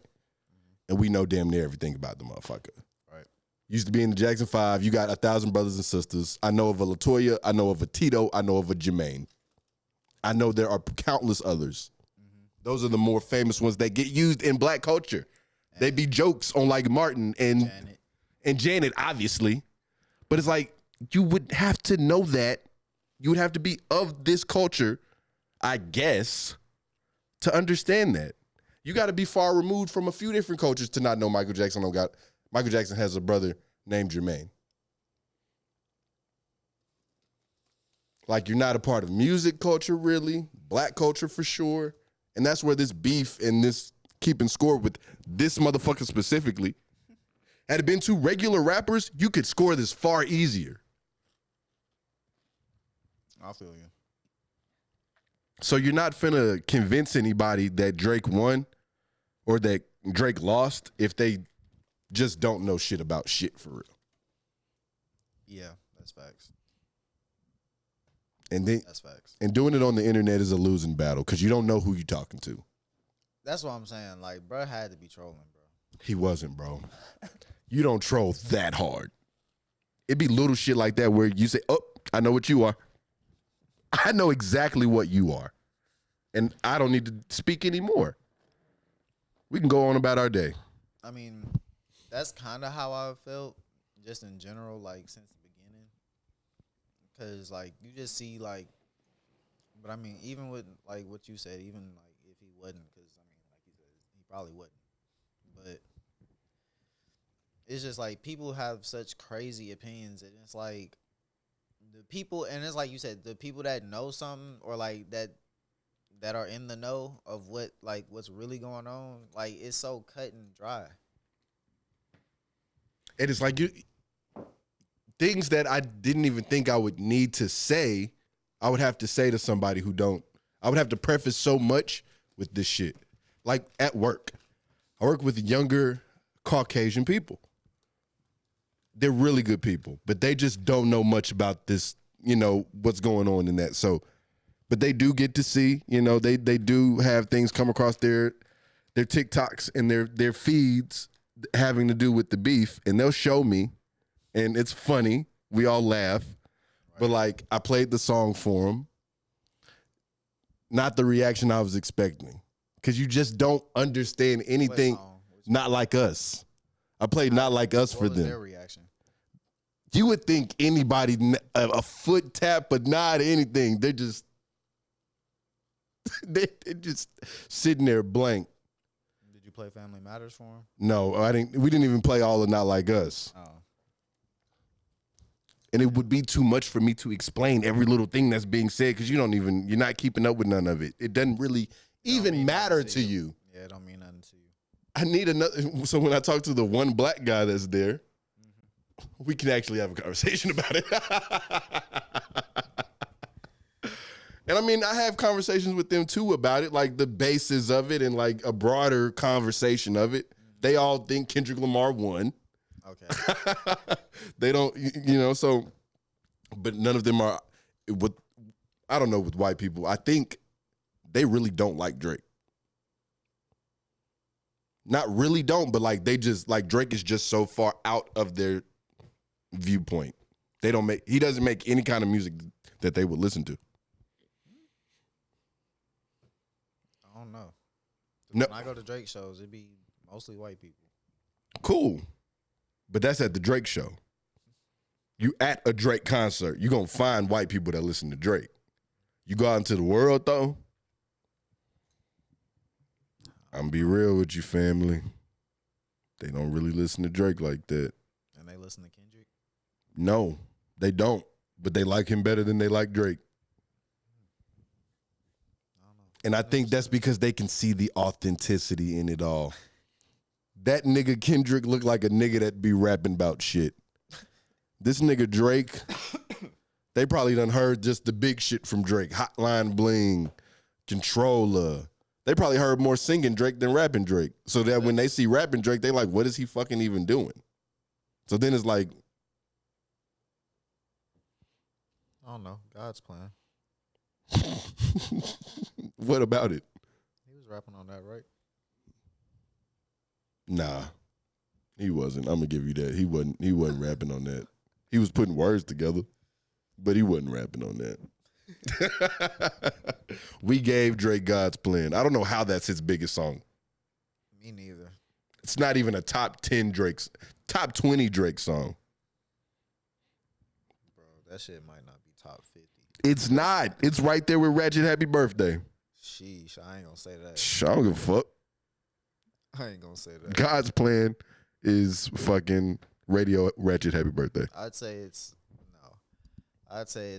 Speaker 2: And we know damn near everything about the motherfucker.
Speaker 1: Right.
Speaker 2: Used to be in the Jackson 5. You got 1,000 brothers and sisters. I know of a LaToya. I know of a Tito. I know of a Jermaine. I know there are countless others. Those are the more famous ones that get used in black culture. They be jokes on like Martin and Janet, obviously. But it's like, you would have to know that. You would have to be of this culture, I guess, to understand that. You got to be far removed from a few different cultures to not know Michael Jackson. Michael Jackson has a brother named Jermaine. Like, you're not a part of music culture, really. Black culture, for sure. And that's where this beef and this keeping score with this motherfucker specifically. Had it been two regular rappers, you could score this far easier.
Speaker 1: I feel you.
Speaker 2: So you're not finna convince anybody that Drake won or that Drake lost if they just don't know shit about shit for real.
Speaker 1: Yeah, that's facts.
Speaker 2: And then
Speaker 1: that's facts.
Speaker 2: And doing it on the internet is a losing battle because you don't know who you're talking to.
Speaker 1: That's what I'm saying. Like, bro had to be trolling, bro.
Speaker 2: He wasn't, bro. You don't troll that hard. It'd be little shit like that where you say, oh, I know what you are. I know exactly what you are. And I don't need to speak anymore. We can go on about our day.
Speaker 1: I mean, that's kind of how I felt just in general, like, since the beginning. Because, like, you just see, like, but I mean, even with, like, what you said, even, like, if he wasn't, because, I mean, like you said, he probably wouldn't. But it's just, like, people have such crazy opinions, and it's, like, the people, and it's like you said, the people that know something or like that are in the know of what, like, what's really going on, like, it's so cut and dry.
Speaker 2: And it's like things that I didn't even think I would need to say, I would have to say to somebody who don't. I would have to preface so much with this shit. Like at work. I work with younger Caucasian people. They're really good people, but they just don't know much about this, you know, what's going on in that. So, but they do get to see, you know, they do have things come across their TikToks and their feeds having to do with the beef, and they'll show me, and it's funny. We all laugh, but like I played the song for them, not the reaction I was expecting, because you just don't understand anything. Not Like Us. I played Not Like Us for them. What was
Speaker 1: their reaction?
Speaker 2: You would think anybody, a foot tap, but not anything. They're just they're just sitting there blank.
Speaker 1: Did you play Family Matters for them?
Speaker 2: No, I didn't. We didn't even play all of Not Like Us.
Speaker 1: Oh.
Speaker 2: And it would be too much for me to explain every little thing that's being said, because you're not keeping up with none of it. It doesn't really even matter to you.
Speaker 1: Yeah, it don't mean nothing to you.
Speaker 2: I need another. So when I talk to the one black guy that's there, we can actually have a conversation about it. And I mean, I have conversations with them too about it, like the basis of it and like a broader conversation of it. They all think Kendrick Lamar won.
Speaker 1: Okay.
Speaker 2: They don't, so, but none of them are, I don't know, with white people. I think they really don't like Drake. Not really don't, but like they just, like Drake is just so far out of their viewpoint. He doesn't make any kind of music that they would listen to.
Speaker 1: I don't know.
Speaker 2: No.
Speaker 1: When I go to Drake shows, it'd be mostly white people.
Speaker 2: Cool. But that's at the Drake show. You at a Drake concert, you're going to find white people that listen to Drake. You go out into the world, though, I'm going to be real with you, family. They don't really listen to Drake like that.
Speaker 1: And they listen to Kendrick?
Speaker 2: No, they don't. But they like him better than they like Drake.
Speaker 1: I don't know.
Speaker 2: And I think that's because they can see the authenticity in it all. That nigga Kendrick looked like a nigga that be rapping about shit. This nigga Drake, they probably done heard just the big shit from Drake. Hotline Bling, Controller. They probably heard more singing Drake than rapping Drake. So that when they see rapping Drake, they like, what is he fucking even doing? So then it's like,
Speaker 1: I don't know. God's plan.
Speaker 2: what about it?
Speaker 1: He was rapping on that, right?
Speaker 2: Nah, he wasn't. I'm gonna give you that. He wasn't rapping on that. He was putting words together, but he wasn't rapping on that. We gave Drake God's Plan. I don't know how that's his biggest song.
Speaker 1: Me neither.
Speaker 2: It's not even a top 10 top 20 Drake song.
Speaker 1: Bro, that shit might not be top 50.
Speaker 2: It's not. It's right there with Ratchet Happy Birthday.
Speaker 1: Sheesh, I ain't gonna say that.
Speaker 2: I don't give a fuck.
Speaker 1: I ain't gonna say that.
Speaker 2: God's Plan is fucking Radio Ratchet Happy Birthday.
Speaker 1: I'd say it's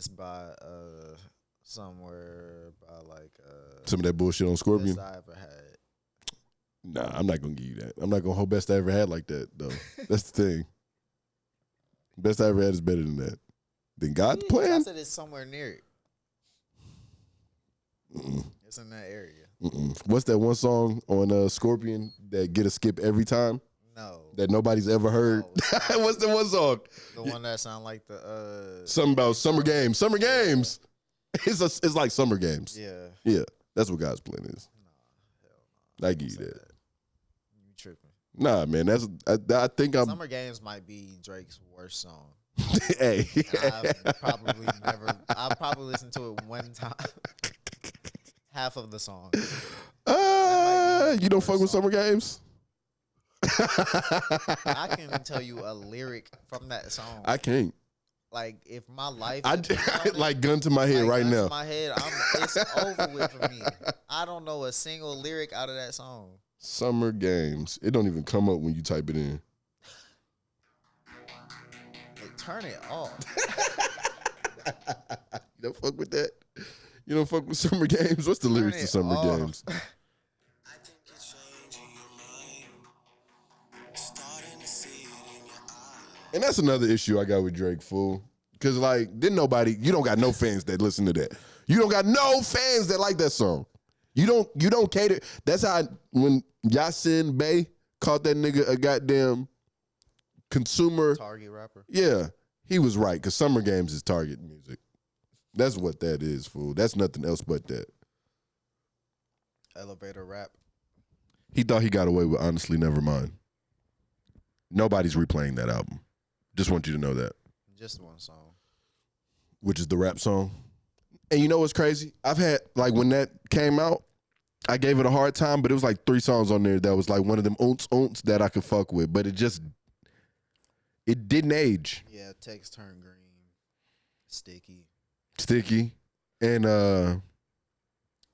Speaker 1: by somewhere by like
Speaker 2: some of that bullshit on Scorpion.
Speaker 1: best I ever had.
Speaker 2: Nah, I'm not gonna give you that. I'm not gonna hold best I ever had like that though. That's the thing. Best I ever had is better than that. Then God's Plan.
Speaker 1: I said it's somewhere near it. It's in that area.
Speaker 2: What's that one song on Scorpion that get a skip every time?
Speaker 1: No.
Speaker 2: That nobody's ever heard? No, what's the one song?
Speaker 1: The one that sound like the
Speaker 2: something about Summer Games. Summer Games. It's like Summer Games.
Speaker 1: Yeah.
Speaker 2: Yeah. That's what God's Plan is.
Speaker 1: Nah, hell no.
Speaker 2: I give you that.
Speaker 1: You tripping.
Speaker 2: Nah, man. I think I'm
Speaker 1: Summer Games might be Drake's worst song.
Speaker 2: Hey.
Speaker 1: I've probably listened to it one time. Half of the song.
Speaker 2: You don't fuck with Summer Games?
Speaker 1: I can tell you a lyric from that song.
Speaker 2: I can't.
Speaker 1: Like if my life,
Speaker 2: like gun to my head
Speaker 1: like
Speaker 2: right
Speaker 1: gun
Speaker 2: now.
Speaker 1: To my head, it's over with for me. I don't know a single lyric out of that song.
Speaker 2: Summer Games. It don't even come up when you type it in.
Speaker 1: Like, turn it off.
Speaker 2: You don't fuck with that? You don't fuck with Summer Games? What's the lyrics to Summer Games? And that's another issue I got with Drake, fool. Because, like, you don't got no fans that listen to that. You don't got no fans that like that song. You don't cater. That's how, when Yasin Bey called that nigga a goddamn consumer.
Speaker 1: Target rapper.
Speaker 2: Yeah, he was right, because Summer Games is Target music. That's what that is, fool. That's nothing else but that.
Speaker 1: Elevator rap.
Speaker 2: He thought he got away with Honestly Nevermind. Nobody's replaying that album. Just want you to know that.
Speaker 1: Just one song.
Speaker 2: Which is the rap song. And you know what's crazy? I've had, like, when that came out, I gave it a hard time, but it was like 3 songs on there that was like one of them ounce that I could fuck with. But it didn't age.
Speaker 1: Yeah, text turned green.
Speaker 2: Sticky. And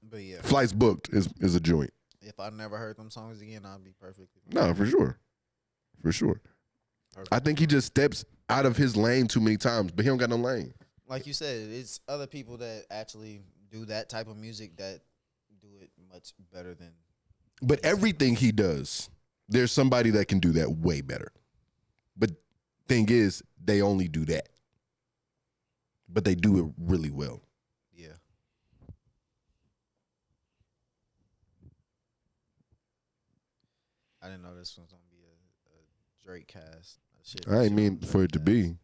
Speaker 1: but yeah.
Speaker 2: Flights Booked is a joint.
Speaker 1: If I never heard them songs again, I'd be perfectly fine.
Speaker 2: No, for sure. For sure. I think he just steps out of his lane too many times, but he don't got no lane.
Speaker 1: Like you said, it's other people that actually do that type of music that do it much better than.
Speaker 2: But everything he does, there's somebody that can do that way better. But thing is, they only do that. But they do it really well.
Speaker 1: Yeah. I didn't know this was gonna be a Drake cast.
Speaker 2: I ain't mean for it to be.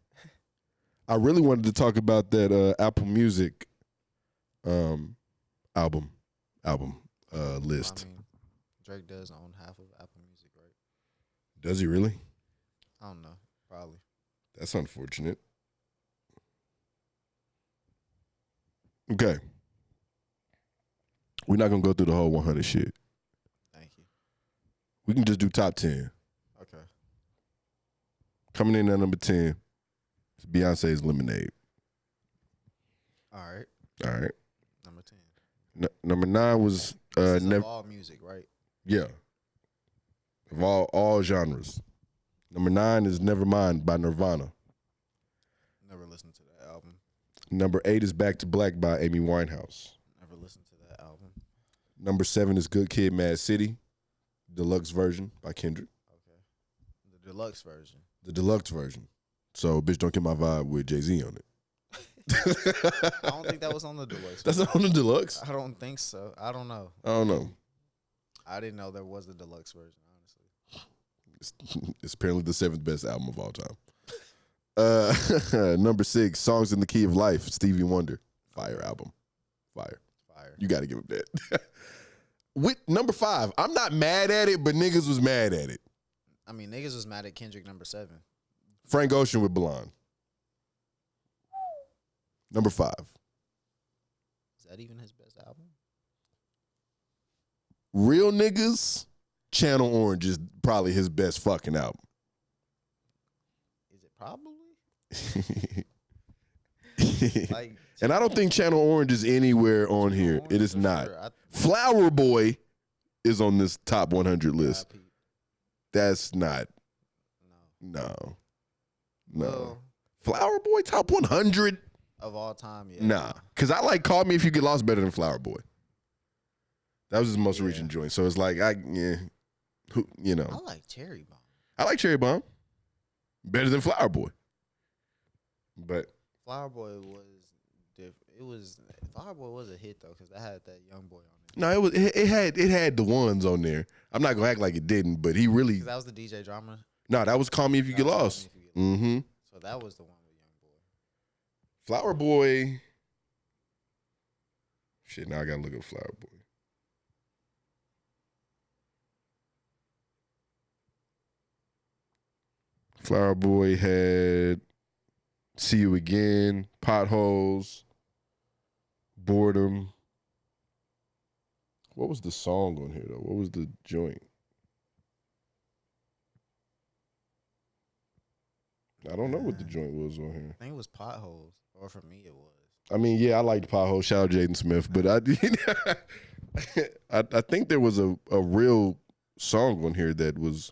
Speaker 2: I really wanted to talk about that Apple Music album list.
Speaker 1: I mean, Drake does own half of Apple Music, right?
Speaker 2: Does he really?
Speaker 1: I don't know. Probably.
Speaker 2: That's unfortunate. Okay. We're not going to go through the whole 100 shit.
Speaker 1: Thank you.
Speaker 2: We can just do top 10.
Speaker 1: Okay.
Speaker 2: Coming in at number 10 is Beyonce's Lemonade.
Speaker 1: All right.
Speaker 2: All right.
Speaker 1: Number 10.
Speaker 2: Number 9 was...
Speaker 1: This is of all music, right?
Speaker 2: Yeah. Of all genres. Number 9 is Nevermind by Nirvana.
Speaker 1: Never listened to that album.
Speaker 2: Number 8 is Back to Black by Amy Winehouse.
Speaker 1: Never listened to that album.
Speaker 2: Number 7 is Good Kid, Mad City, deluxe version by Kendrick.
Speaker 1: Okay. The deluxe version.
Speaker 2: The deluxe version. So, bitch, don't get my vibe with Jay-Z on it.
Speaker 1: I don't think that was on the deluxe.
Speaker 2: That's not on the deluxe?
Speaker 1: I don't think so. I don't know.
Speaker 2: I don't know.
Speaker 1: I didn't know there was a deluxe version, honestly.
Speaker 2: It's apparently the 7th best album of all time. Number 6, Songs in the Key of Life, Stevie Wonder. Fire album. Fire. You got to give him that. With number 5, I'm not mad at it, but niggas was mad at it.
Speaker 1: I mean, niggas was mad at Kendrick number 7.
Speaker 2: Frank Ocean with Blonde. Number 5.
Speaker 1: Is that even his best album?
Speaker 2: Real Niggas, Channel Orange is probably his best fucking album.
Speaker 1: Is it probably? Like,
Speaker 2: and I don't think Channel Orange is anywhere on here. It is not.
Speaker 1: Sure.
Speaker 2: Flower Boy is on this top 100 list. That's not. No.
Speaker 1: Well,
Speaker 2: Flower Boy top 100?
Speaker 1: Of all time, yeah.
Speaker 2: Nah. Because I like Call Me If You Get Lost better than Flower Boy. That was his most recent joint. So it's like, you know.
Speaker 1: I like Cherry Bomb.
Speaker 2: I like Cherry Bomb. Better than Flower Boy. But
Speaker 1: Flower Boy was different. Flower Boy was a hit though, because I had that young boy on it.
Speaker 2: no, it had the ones on there. I'm not gonna act like it didn't, but he really.
Speaker 1: 'Cause that was the DJ drama.
Speaker 2: No, that was Call Me If You Get Lost. Mm-hmm.
Speaker 1: So that was the one with young boy.
Speaker 2: Flower Boy. Shit, now I gotta look up Flower Boy. Flower Boy had See You Again, Potholes, Boredom. What was the song on here, though? What was the joint? I don't know what the joint was on here.
Speaker 1: I think it was Potholes, or for me it was.
Speaker 2: I mean, yeah, I liked Potholes. Shout out Jaden Smith. But I think there was a real song on here that was...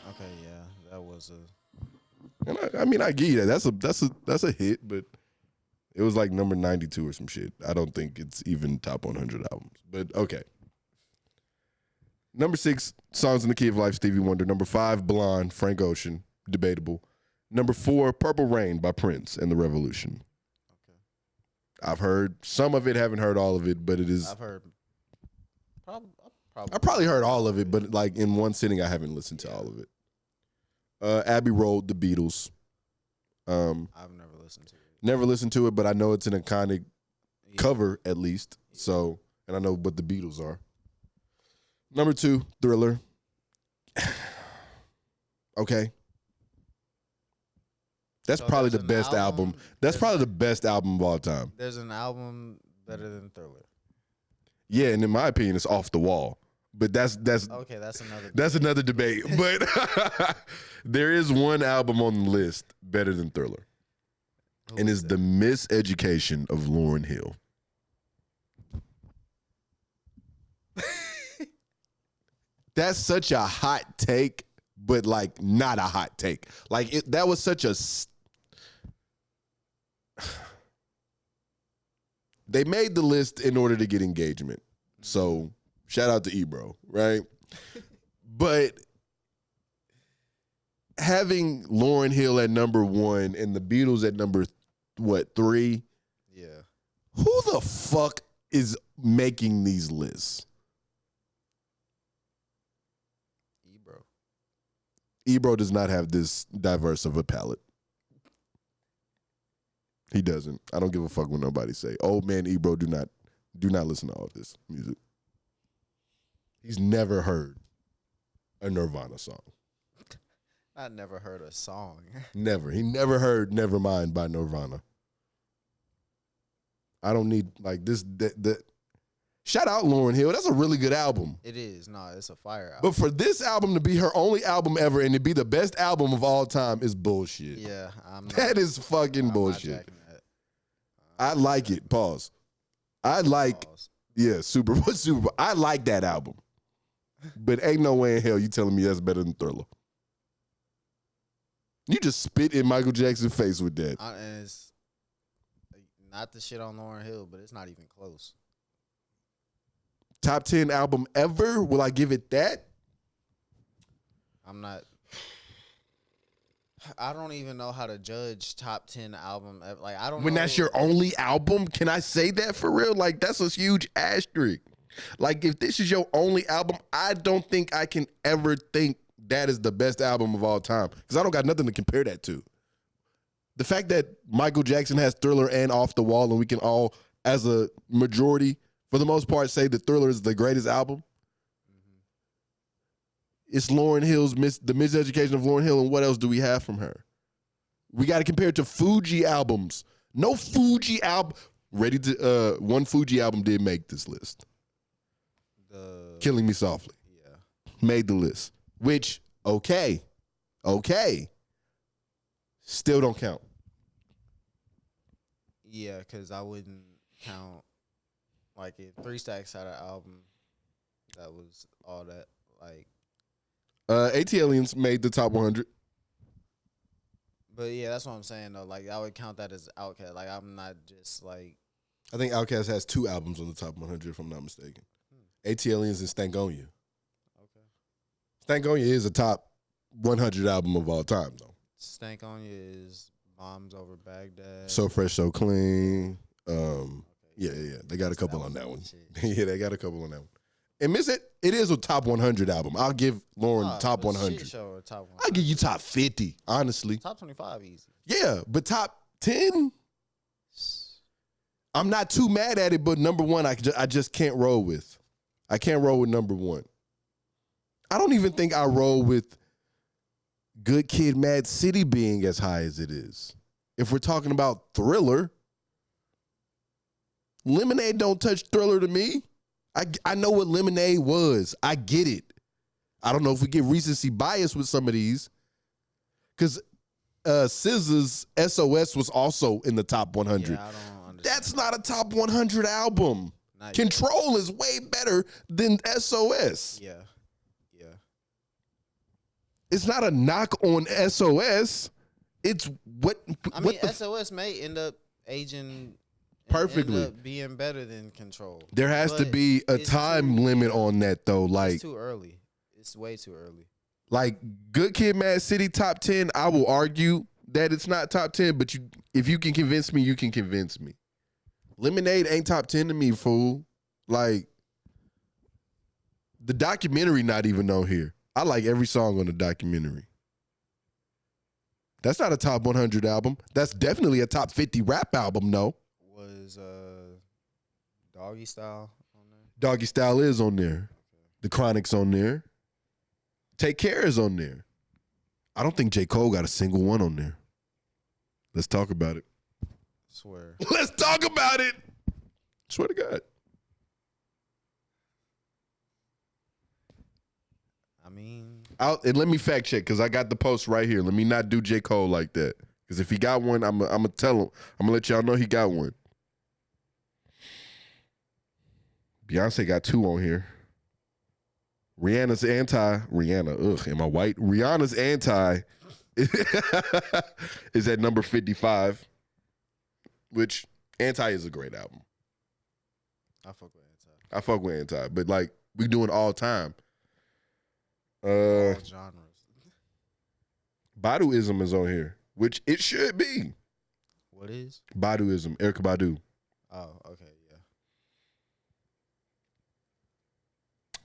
Speaker 1: Okay, yeah, that was a.
Speaker 2: And I mean, I get you that. That's a hit, but it was like number 92 or some shit. I don't think it's even top 100 albums. But okay. Number 6, Songs in the Key of Life, Stevie Wonder. Number 5, Blonde, Frank Ocean, debatable. Number 4, Purple Rain by Prince and The Revolution.
Speaker 1: Okay.
Speaker 2: I've heard some of it, haven't heard all of it, but it is.
Speaker 1: I've heard.
Speaker 2: I probably heard all of it, but like in one sitting, I haven't listened to all of it. Abbey Road, The Beatles.
Speaker 1: I've never listened to it.
Speaker 2: Never listened to it, but I know it's an iconic cover at least. So, and I know what the Beatles are. Number 2, Thriller. Okay. That's probably the best album. That's probably the best album of all time.
Speaker 1: There's an album better than Thriller.
Speaker 2: Yeah, and in my opinion, it's Off the Wall. But that's
Speaker 1: okay.
Speaker 2: That's another debate. But there is one album on the list better than Thriller, and it's The Miseducation of Lauryn Hill. That's such a hot take, but like not a hot take. Like that was such a. They made the list in order to get engagement. So shout out to Ebro, right? But having Lauryn Hill at number 1 and the Beatles at number 3?
Speaker 1: Yeah.
Speaker 2: Who the fuck is making these lists? Ebro does not have this diverse of a palette. He doesn't. I don't give a fuck what nobody say. Old man Ebro do not listen to all this music. He's never heard a Nirvana song.
Speaker 1: I never heard a song.
Speaker 2: Never. He never heard Nevermind by Nirvana. I don't need like this. Shout out Lauryn Hill. That's a really good album.
Speaker 1: It is. No, it's a fire album.
Speaker 2: But for this album to be her only album ever and to be the best album of all time is bullshit.
Speaker 1: Yeah.
Speaker 2: That is fucking bullshit. I like it. Pause. I like. Pause. Yeah, Super. I like that album. But ain't no way in hell you telling me that's better than Thriller. You just spit in Michael Jackson's face with that.
Speaker 1: And it's not the shit on Lauryn Hill, but it's not even close.
Speaker 2: Top 10 album ever? Will I give it that?
Speaker 1: I'm not. I don't even know how to judge top 10 album. Like I don't.
Speaker 2: When
Speaker 1: know.
Speaker 2: That's your only album, can I say that for real? Like that's a huge asterisk. Like if this is your only album, I don't think I can ever think that is the best album of all time because I don't got nothing to compare that to. The fact that Michael Jackson has Thriller and Off the Wall, and we can all, as a majority, for the most part, say that Thriller is the greatest album. It's Lauryn Hill's The Miseducation of Lauryn Hill, and what else do we have from her? We got to compare it to Fuji albums. No Fuji album. One Fuji album did make this list. Killing Me Softly.
Speaker 1: Yeah.
Speaker 2: Made the list. Which, okay. Still don't count.
Speaker 1: Yeah, because I wouldn't count, like, if 3 Stacks had an album that was all that, like.
Speaker 2: ATLiens made the top 100.
Speaker 1: But, yeah, that's what I'm saying, though. Like, I would count that as Outkast. Like, I'm not just, like.
Speaker 2: I think Outkast has 2 albums on the top 100, if I'm not mistaken. ATLiens and Stankonia.
Speaker 1: Okay.
Speaker 2: Stankonia is a top 100 album of all time, though.
Speaker 1: Stankonia is Bombs Over Baghdad.
Speaker 2: So Fresh, So Clean. Yeah. They got a couple on that one. Yeah, they got a couple on that one. And it is a top 100 album. I'll give Lauren top 100.
Speaker 1: Shit show, top 100.
Speaker 2: I'll give you top 50, honestly.
Speaker 1: Top 25 easy.
Speaker 2: Yeah, but top 10? I'm not too mad at it, but number 1, I just can't roll with. I can't roll with number 1. I don't even think I roll with Good Kid, Mad City being as high as it is. If we're talking about Thriller, Lemonade don't touch Thriller to me. I know what Lemonade was. I get it. I don't know if we get recency bias with some of these. Because SZA's SOS was also in the top 100.
Speaker 1: Yeah, I don't understand.
Speaker 2: That's not a top 100 album. Control is way better than SOS.
Speaker 1: Yeah.
Speaker 2: It's not a knock on SOS. It's what
Speaker 1: I mean, SOS may end up aging
Speaker 2: perfectly,
Speaker 1: end up being better than Control.
Speaker 2: There has to be a time limit on that, though. Like,
Speaker 1: it's too early. It's way too early.
Speaker 2: Like Good Kid, Mad City top 10. I will argue that it's not top 10, but if you can convince me, you can convince me. Lemonade ain't top 10 to me, fool. Like, the documentary not even on here. I like every song on the documentary. That's not a top 100 album. That's definitely a top 50 rap album, though.
Speaker 1: Was Doggy Style on there?
Speaker 2: Doggy Style is on there. The Chronic's on there. Take Care is on there. I don't think J. Cole got a single one on there. Let's talk about it.
Speaker 1: Swear.
Speaker 2: Let's talk about it. Swear to God.
Speaker 1: I mean,
Speaker 2: And let me fact check because I got the post right here. Let me not do J. Cole like that. Because if he got one, I'm going to tell him. I'm going to let y'all know he got one. Beyonce got 2 on here. Rihanna's Anti. Rihanna, ugh, am I white? Rihanna's Anti is at number 55, which Anti is a great album.
Speaker 1: I fuck with Anti.
Speaker 2: I fuck with Anti, but like we doing all time.
Speaker 1: All genres.
Speaker 2: Baduism is on here, which it should be.
Speaker 1: What is?
Speaker 2: Baduism, Erykah Badu.
Speaker 1: Oh, okay,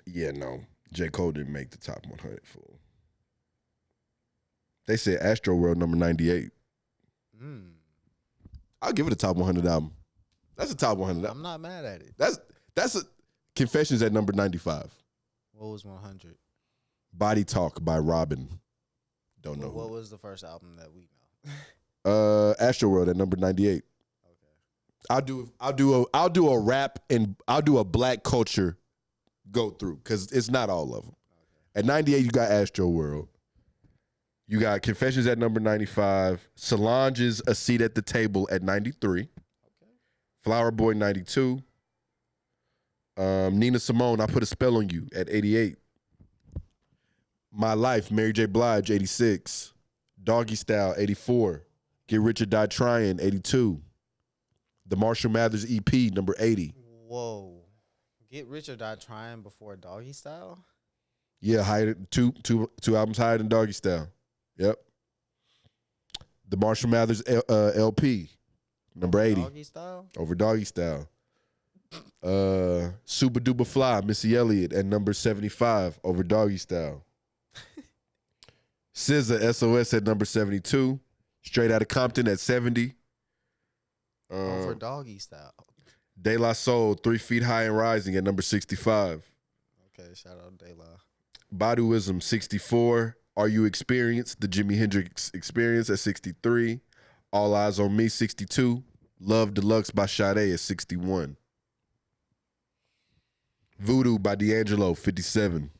Speaker 2: Yeah, no. J. Cole didn't make the top 100, fool. They said Astro World number 98. I'll give it a top 100 album. That's a top 100 album.
Speaker 1: I'm not mad at it.
Speaker 2: That's a Confessions at number 95.
Speaker 1: What was 100?
Speaker 2: Body Talk by Robin. Don't know.
Speaker 1: What was the first album that we know?
Speaker 2: Astro World at number 98.
Speaker 1: Okay.
Speaker 2: I'll do a rap and I'll do a black culture go through because it's not all of them. Okay. At 98, you got Astro World. You got Confessions at number 95. Solange's A Seat at the Table at 93. Okay. Flower Boy 92. Nina Simone, I Put a Spell on You at 88. My Life, Mary J. Blige, 86. Doggy Style, 84. Get Rich or Die Trying, 82. The Marshall Mathers EP, number 80.
Speaker 1: Whoa. Get Rich or Die Trying before Doggy Style?
Speaker 2: Yeah, higher, two albums higher than Doggy Style. Yep. The Marshall Mathers LP, number 80.
Speaker 1: Doggy Style?
Speaker 2: Over Doggy Style. Super Duper Fly, Missy Elliott at number 75 over Doggy Style. SZA, SOS at number 72. Straight Outta Compton at 70.
Speaker 1: Over Doggy Style.
Speaker 2: De La Soul, 3 Feet High and Rising at number 65.
Speaker 1: Okay, shout out De La.
Speaker 2: Baduism, 64. Are You Experienced? The Jimi Hendrix Experience at 63. All Eyes on Me, 62. Love Deluxe by Sade at 61. Voodoo by D'Angelo, 57.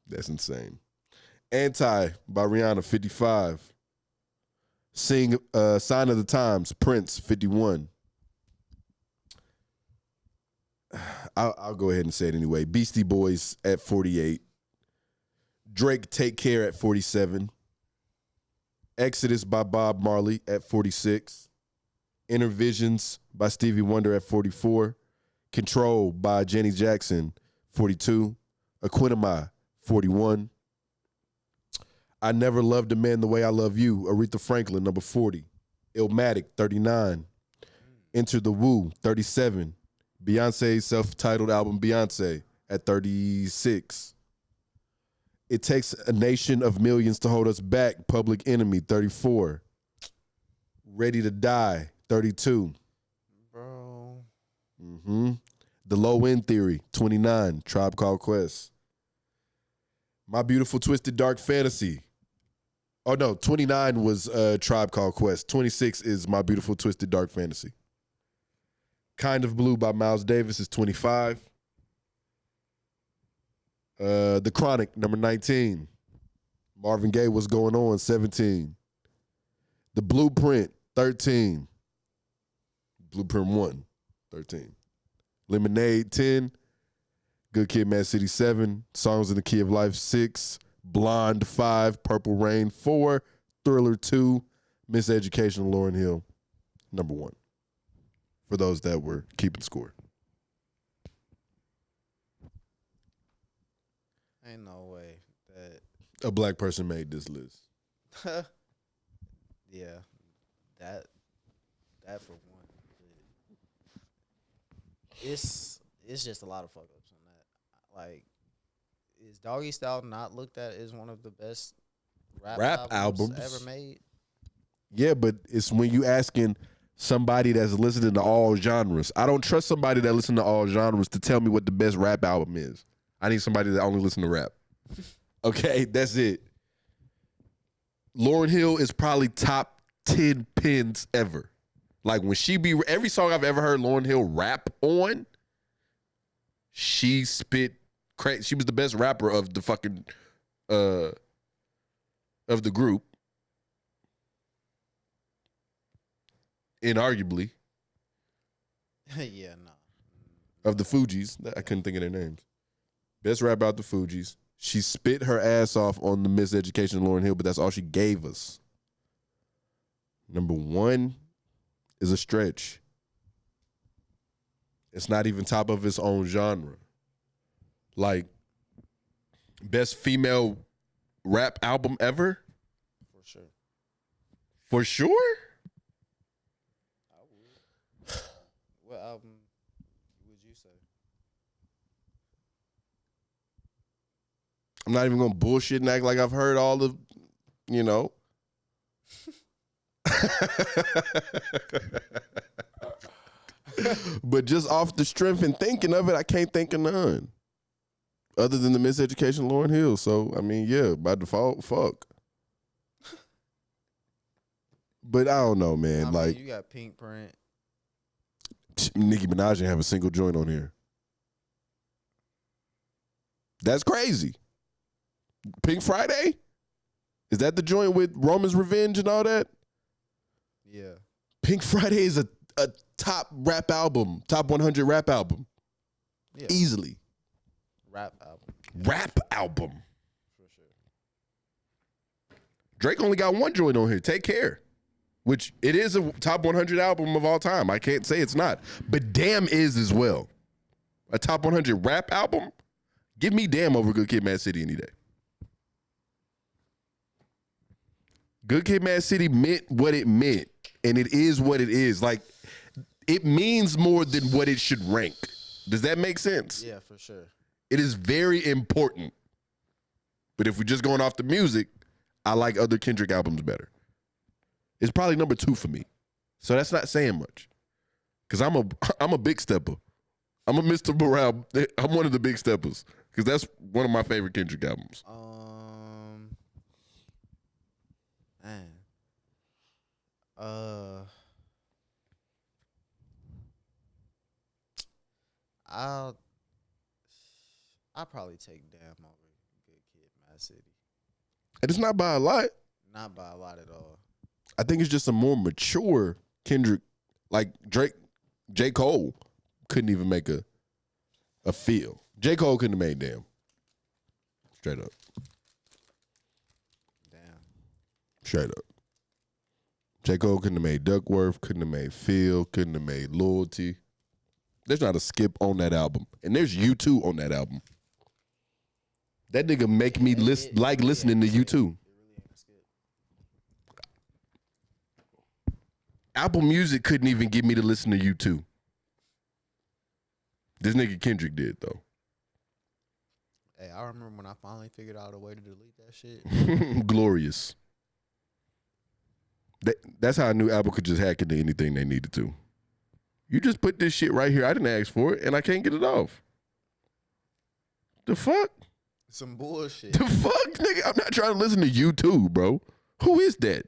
Speaker 2: That's insane. Anti by Rihanna, 55. Sign of the Times, Prince, 51. I'll go ahead and say it anyway. Beastie Boys at 48. Drake, Take Care at 47. Exodus by Bob Marley at 46. Inner Visions by Stevie Wonder at 44. Control by Jenny Jackson, 42. Aquinamai, 41. I Never Loved a Man the Way I Love You, Aretha Franklin, number 40. Illmatic, 39. Enter the Woo, 37. Beyonce's self-titled album, Beyonce, at 36. It Takes a Nation of Millions to Hold Us Back, Public Enemy, 34. Ready to Die, 32.
Speaker 1: Bro.
Speaker 2: The Low End Theory, 29. Tribe Called Quest. My Beautiful Twisted Dark Fantasy. Oh, no, 29 was Tribe Called Quest. 26 is My Beautiful Twisted Dark Fantasy. Kind of Blue by Miles Davis is 25. The Chronic, number 19. Marvin Gaye, What's Going On, 17. The Blueprint, 13. Blueprint 1, 13. Lemonade, 10. Good Kid, Mad City, 7. Songs in the Key of Life, 6. Blonde, 5. Purple Rain, 4. Thriller, 2. Miseducation, Lauryn Hill, number 1. For those that were keeping score.
Speaker 1: Ain't no way that
Speaker 2: A black person made this list.
Speaker 1: yeah. That for one. it's just a lot of fuck ups on that. Like, is Doggy Style not looked at as one of the best rap albums ever made?
Speaker 2: Yeah, but it's when you asking somebody that's listening to all genres. I don't trust somebody that listens to all genres to tell me what the best rap album is. I need somebody that only listens to rap. Okay, that's it. Lauryn Hill is probably top 10 pins ever. Like when every song I've ever heard Lauryn Hill rap on, she spit crazy. She was the best rapper of the fucking of the group. Inarguably.
Speaker 1: Yeah, no.
Speaker 2: Of the Fugees. I couldn't think of their names. Best rap out the Fugees. She spit her ass off on the Miseducation of Lauryn Hill, but that's all she gave us. Number one is a stretch. It's not even top of its own genre. Like, best female rap album ever?
Speaker 1: For sure.
Speaker 2: For sure?
Speaker 1: I would. What album would you say?
Speaker 2: I'm not even going to bullshit and act like I've heard all the, you know. But just off the strength and thinking of it, I can't think of none. Other than the Miseducation of Lauryn Hill. So, I mean, yeah, by default, fuck. But I don't know, man.
Speaker 1: I mean, you got Pink Print.
Speaker 2: Nicki Minaj didn't have a single joint on here. That's crazy. Pink Friday? Is that the joint with Roman's Revenge and all that?
Speaker 1: Yeah.
Speaker 2: Pink Friday is a top rap album, top 100 rap album.
Speaker 1: Yeah.
Speaker 2: Easily.
Speaker 1: Rap album.
Speaker 2: Rap album.
Speaker 1: For sure.
Speaker 2: Drake only got one joint on here, Take Care, which it is a top 100 album of all time. I can't say it's not. But Damn is as well. A top 100 rap album? Give me Damn over Good Kid, Mad City any day. Good Kid, Mad City meant what it meant, and it is what it is. Like, it means more than what it should rank. Does that make sense?
Speaker 1: Yeah, for sure.
Speaker 2: It is very important. But if we're just going off the music, I like other Kendrick albums better. It's probably number 2 for me. So that's not saying much. Because I'm a big stepper. I'm a Mr. Morale. I'm one of the big steppers. Because that's one of my favorite Kendrick albums.
Speaker 1: Man. I'll probably take Damn over Good Kid, Mad City.
Speaker 2: And it's not by a lot.
Speaker 1: Not by a lot at all.
Speaker 2: I think it's just a more mature Kendrick. Like Drake, J. Cole couldn't even make a feel. J. Cole couldn't have made Damn. Straight up.
Speaker 1: Damn.
Speaker 2: Straight up. J. Cole couldn't have made Duckworth, couldn't have made Feel, couldn't have made Loyalty. There's not a skip on that album. And there's U2 on that album. That nigga make me listening to U2. Apple Music couldn't even get me to listen to U2. This nigga Kendrick did, though.
Speaker 1: Hey, I remember when I finally figured out a way to delete that shit.
Speaker 2: Glorious. That's how I knew Apple could just hack into anything they needed to. You just put this shit right here. I didn't ask for it, and I can't get it off. The fuck?
Speaker 1: Some bullshit.
Speaker 2: The fuck, nigga? I'm not trying to listen to U2, bro. Who is that?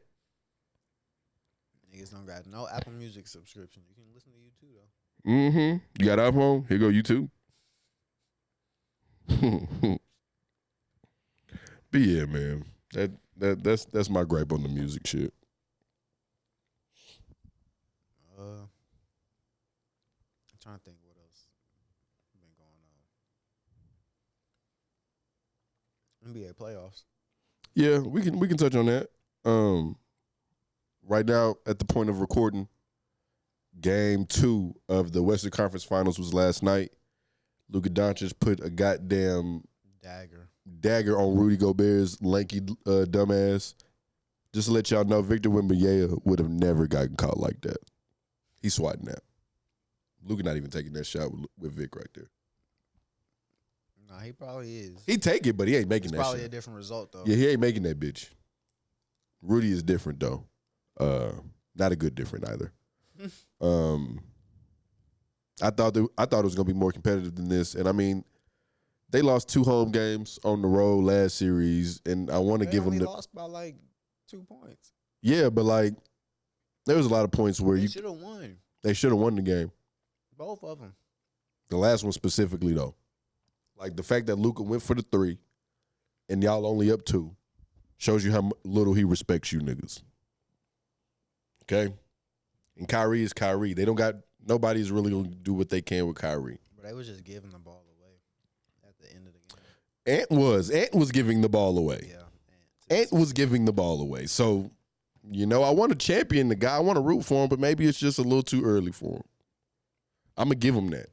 Speaker 1: Niggas don't got no Apple Music subscription. You can listen to U2 though.
Speaker 2: Mm-hmm. You got iPhone? Here go U2. But yeah, man. That's my gripe on the music shit.
Speaker 1: I'm trying to think what else been going on. NBA playoffs.
Speaker 2: Yeah, we can touch on that. Right now, at the point of recording, Game 2 of the Western Conference Finals was last night. Luka Doncic put a goddamn dagger on Rudy Gobert's lanky dumbass. Just to let y'all know, Victor Wembanyama would have never gotten caught like that. He's swatting that. Luka not even taking that shot with Vic right there.
Speaker 1: Nah, he probably is.
Speaker 2: He take it, but he ain't making
Speaker 1: It's
Speaker 2: that
Speaker 1: probably
Speaker 2: shot.
Speaker 1: a different result, though.
Speaker 2: Yeah, he ain't making that bitch. Rudy is different, though. Not a good different either. I thought it was going to be more competitive than this. And, I mean, they lost 2 home games on the road last series, and I want to give them
Speaker 1: They lost by, like, 2 points.
Speaker 2: Yeah, but, like, there was a lot of points where
Speaker 1: They should have won.
Speaker 2: They should have won the game.
Speaker 1: Both of them.
Speaker 2: The last one specifically, though. Like, the fact that Luka went for the 3 and y'all only up 2 shows you how little he respects you niggas. Okay? And Kyrie is Kyrie. They don't got – nobody's really going to do what they can with Kyrie.
Speaker 1: But they was just giving the ball away at the end of the game.
Speaker 2: Ant was giving the ball away.
Speaker 1: Yeah.
Speaker 2: Ant was giving the ball away. So, you know, I want to champion the guy. I want to root for him, but maybe it's just a little too early for him. I'm going to give him that.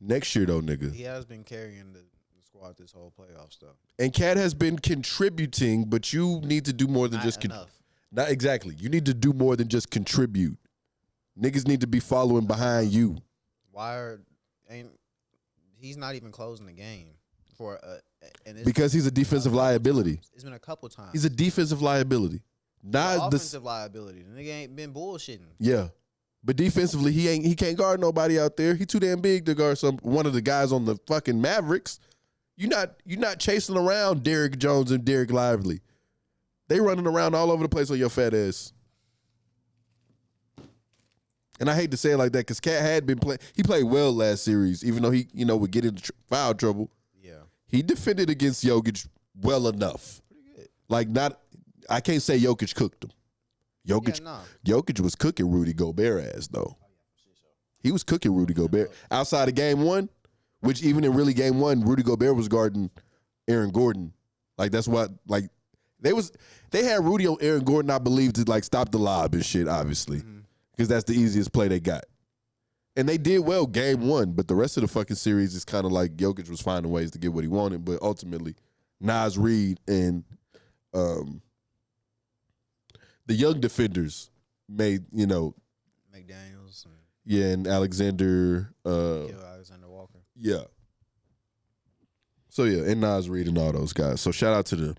Speaker 2: Next year, though, nigga.
Speaker 1: He has been carrying the squad this whole playoff stuff.
Speaker 2: And Cat has been contributing, but you need to do more than just
Speaker 1: enough.
Speaker 2: Not exactly. You need to do more than just contribute. Niggas need to be following behind you.
Speaker 1: He's not even closing the game for
Speaker 2: because he's a defensive liability.
Speaker 1: It's been a couple times.
Speaker 2: He's a defensive liability. Not
Speaker 1: offensive liability. The nigga ain't been bullshitting.
Speaker 2: Yeah. But defensively, he can't guard nobody out there. He too damn big to guard one of the guys on the fucking Mavericks. You're not chasing around Derrick Jones and Derek Lively. They running around all over the place on your fat ass. And I hate to say it like that because Cat had been playing. He played well last series, even though he, would get into foul trouble.
Speaker 1: Yeah.
Speaker 2: He defended against Jokic well enough.
Speaker 1: Pretty good.
Speaker 2: Like, I can't say Jokic cooked him. Jokic was cooking Rudy Gobert ass, though. He was cooking Rudy Gobert. Outside of game 1, which even in really game 1, Rudy Gobert was guarding Aaron Gordon. Like, that's what, like, they had Rudy on Aaron Gordon, I believe, to, like, stop the lob and shit, obviously. Because that's the easiest play they got. And they did well game 1, but the rest of the fucking series is kind of like Jokic was finding ways to get what he wanted, but ultimately, Nas Reed and the young defenders made,
Speaker 1: McDaniels.
Speaker 2: And Alexander.
Speaker 1: Alexander Walker.
Speaker 2: Yeah. So, yeah, and Nas Reed and all those guys. So, shout out to them.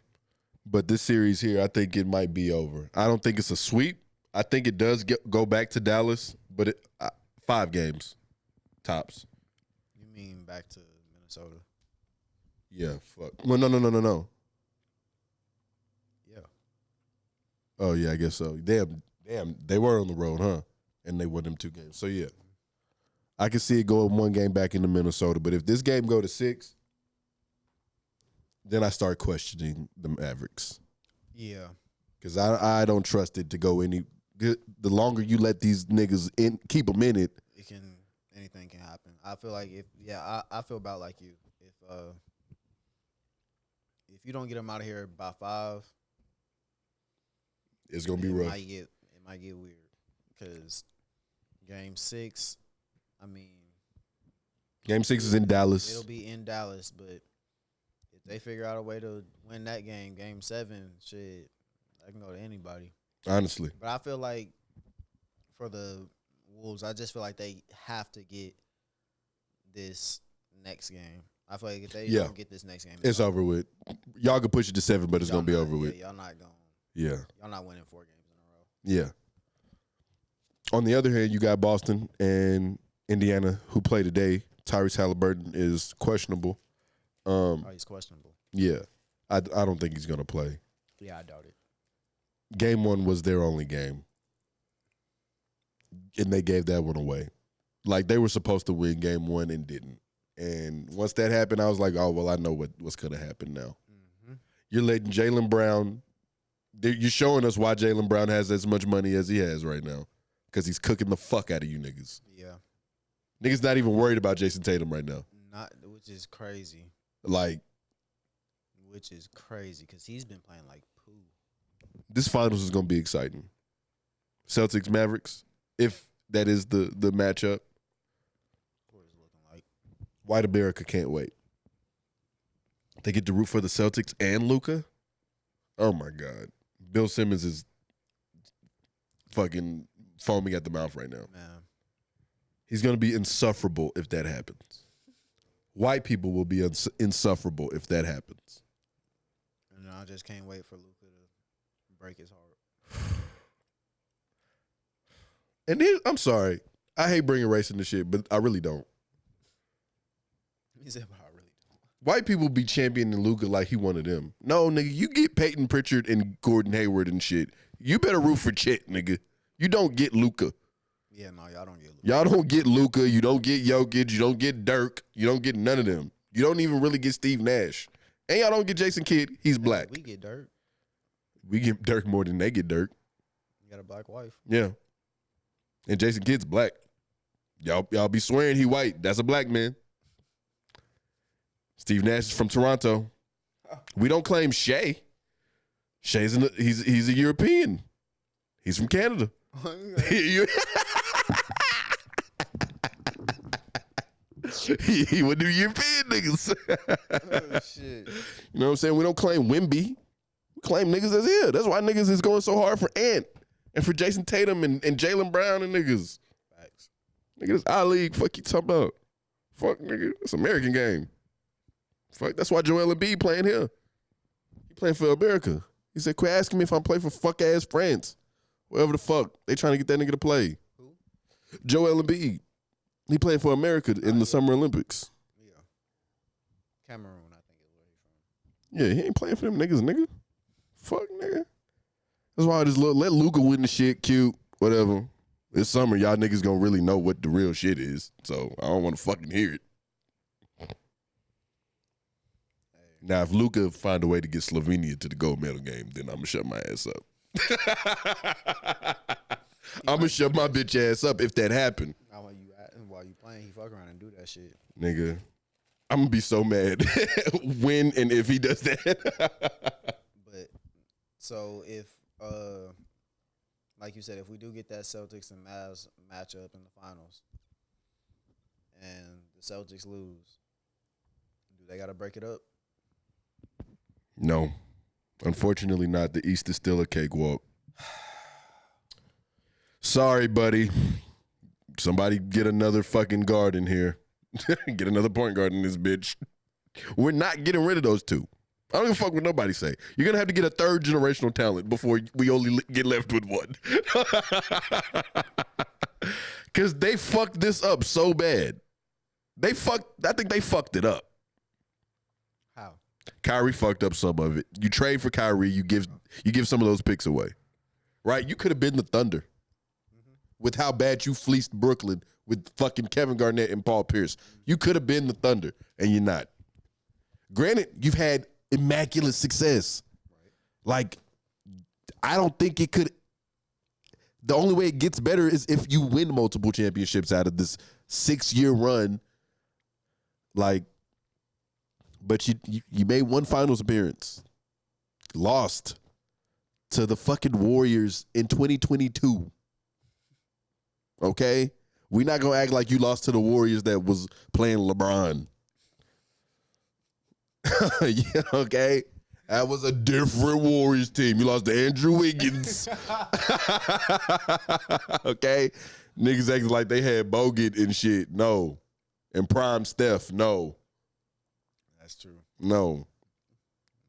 Speaker 2: But this series here, I think it might be over. I don't think it's a sweep. I think it does go back to Dallas, but 5 games, tops.
Speaker 1: You mean back to Minnesota?
Speaker 2: Yeah, fuck. Well, no.
Speaker 1: Yeah.
Speaker 2: Oh, yeah, I guess so. Damn, they were on the road, huh? And they won them 2 games. So, yeah. I can see it going 1 game back into Minnesota, but if this game go to 6, then I start questioning the Mavericks.
Speaker 1: Yeah.
Speaker 2: Because I don't trust it to go any – the longer you let these niggas keep them in it.
Speaker 1: Anything can happen. I feel like I feel about like you. If you don't get them out of here by 5,
Speaker 2: it's gonna be rough.
Speaker 1: It might get weird because game 6. I mean,
Speaker 2: game 6 is in Dallas.
Speaker 1: It'll be in Dallas, but if they figure out a way to win that game, game 7, shit, I can go to anybody.
Speaker 2: Honestly.
Speaker 1: But I feel like for the Wolves, I just feel like they have to get this next game. I feel like if they don't get this next game,
Speaker 2: it's over with. Y'all can push it to 7, but it's going to be over with.
Speaker 1: Y'all not going.
Speaker 2: Yeah.
Speaker 1: Y'all not winning 4 games in a row.
Speaker 2: Yeah. On the other hand, you got Boston and Indiana who play today. Tyrese Halliburton is questionable.
Speaker 1: He's questionable.
Speaker 2: Yeah. I don't think he's going to play.
Speaker 1: Yeah, I doubt it.
Speaker 2: Game 1 was their only game. And they gave that one away. Like, they were supposed to win game 1 and didn't. And once that happened, I was like, oh, well, I know what's going to happen now. Mm-hmm. You're letting Jaylen Brown – you're showing us why Jaylen Brown has as much money as he has right now. Because he's cooking the fuck out of you niggas.
Speaker 1: Yeah.
Speaker 2: Niggas not even worried about Jason Tatum right now.
Speaker 1: Which is crazy. Which is crazy because he's been playing like poo.
Speaker 2: This finals is going to be exciting. Celtics, Mavericks, if that is the matchup.
Speaker 1: What is it looking like?
Speaker 2: White America can't wait. They get to root for the Celtics and Luka. Oh, my God. Bill Simmons is fucking foaming at the mouth right now.
Speaker 1: Man.
Speaker 2: He's going to be insufferable if that happens. White people will be insufferable if that happens.
Speaker 1: And I just can't wait for Luka to break his heart.
Speaker 2: And I'm sorry. I hate bringing race into shit, but I really don't.
Speaker 1: He said, but I really don't.
Speaker 2: White people be championing Luka like he one of them. No, nigga, you get Peyton Pritchard and Gordon Hayward and shit. You better root for Chet, nigga. You don't get Luka.
Speaker 1: Yeah, no, y'all don't get Luka.
Speaker 2: Y'all don't get Luka. You don't get Jokic. You don't get Dirk. You don't get none of them. You don't even really get Steve Nash. And y'all don't get Jason Kidd. He's black.
Speaker 1: We get Dirk.
Speaker 2: We get Dirk more than they get Dirk.
Speaker 1: You got a black wife.
Speaker 2: Yeah. And Jason Kidd's black. Y'all be swearing he white. That's a black man. Steve Nash is from Toronto. We don't claim Shea. Shea's he's a European. He's from Canada. What do European niggas?
Speaker 1: Oh, shit.
Speaker 2: You know what I'm saying? We don't claim Wemby. We claim niggas that's here. That's why niggas is going so hard for Ant and for Jason Tatum and Jaylen Brown and niggas.
Speaker 1: Facts.
Speaker 2: Nigga, this I-League. Fuck you talking about? Fuck, nigga. It's an American game. Fuck, that's why Joel Embiid playing here. He playing for America. He said, quit asking me if I'm playing for fuck-ass France. Whatever the fuck. They trying to get that nigga to play.
Speaker 1: Who?
Speaker 2: Joel Embiid. He playing for America in the Summer Olympics.
Speaker 1: Yeah. Cameroon, I think is where he's from.
Speaker 2: Yeah, he ain't playing for them niggas, nigga. Fuck, nigga. That's why I just let Luka win the shit, cute, whatever. This summer, y'all niggas gonna really know what the real shit is. So I don't want to fucking hear it. Now, if Luka find a way to get Slovenia to the gold medal game, then I'm gonna shut my ass up. I'm gonna shut my bitch ass up if that happened.
Speaker 1: Now while you playing, he fuck around and do that shit.
Speaker 2: Nigga, I'm gonna be so mad when and if he does that.
Speaker 1: But so if like you said, if we do get that Celtics and Mavs matchup in the finals and the Celtics lose, do they gotta break it up?
Speaker 2: No. Unfortunately not. The East is still a cakewalk. Sorry, buddy. Somebody get another fucking guard in here. Get another point guard in this bitch. We're not getting rid of those two. I don't give a fuck what nobody say. You're going to have to get a third generational talent before we only get left with one. Because they fucked this up so bad. I think they fucked it up.
Speaker 1: How?
Speaker 2: Kyrie fucked up some of it. You trade for Kyrie, you give some of those picks away. Right? You could have been the Thunder with how bad you fleeced Brooklyn with fucking Kevin Garnett and Paul Pierce. You could have been the Thunder, and you're not. Granted, you've had immaculate success. Like, I don't think it could. The only way it gets better is if you win multiple championships out of this 6-year run. Like, but you made one finals appearance. Lost to the fucking Warriors in 2022. Okay? We're not going to act like you lost to the Warriors that was playing LeBron. Yeah, okay? That was a different Warriors team. You lost to Andrew Wiggins. Okay? Niggas acting like they had Bogut and shit. No. And Prime Steph. No.
Speaker 1: That's true.
Speaker 2: No.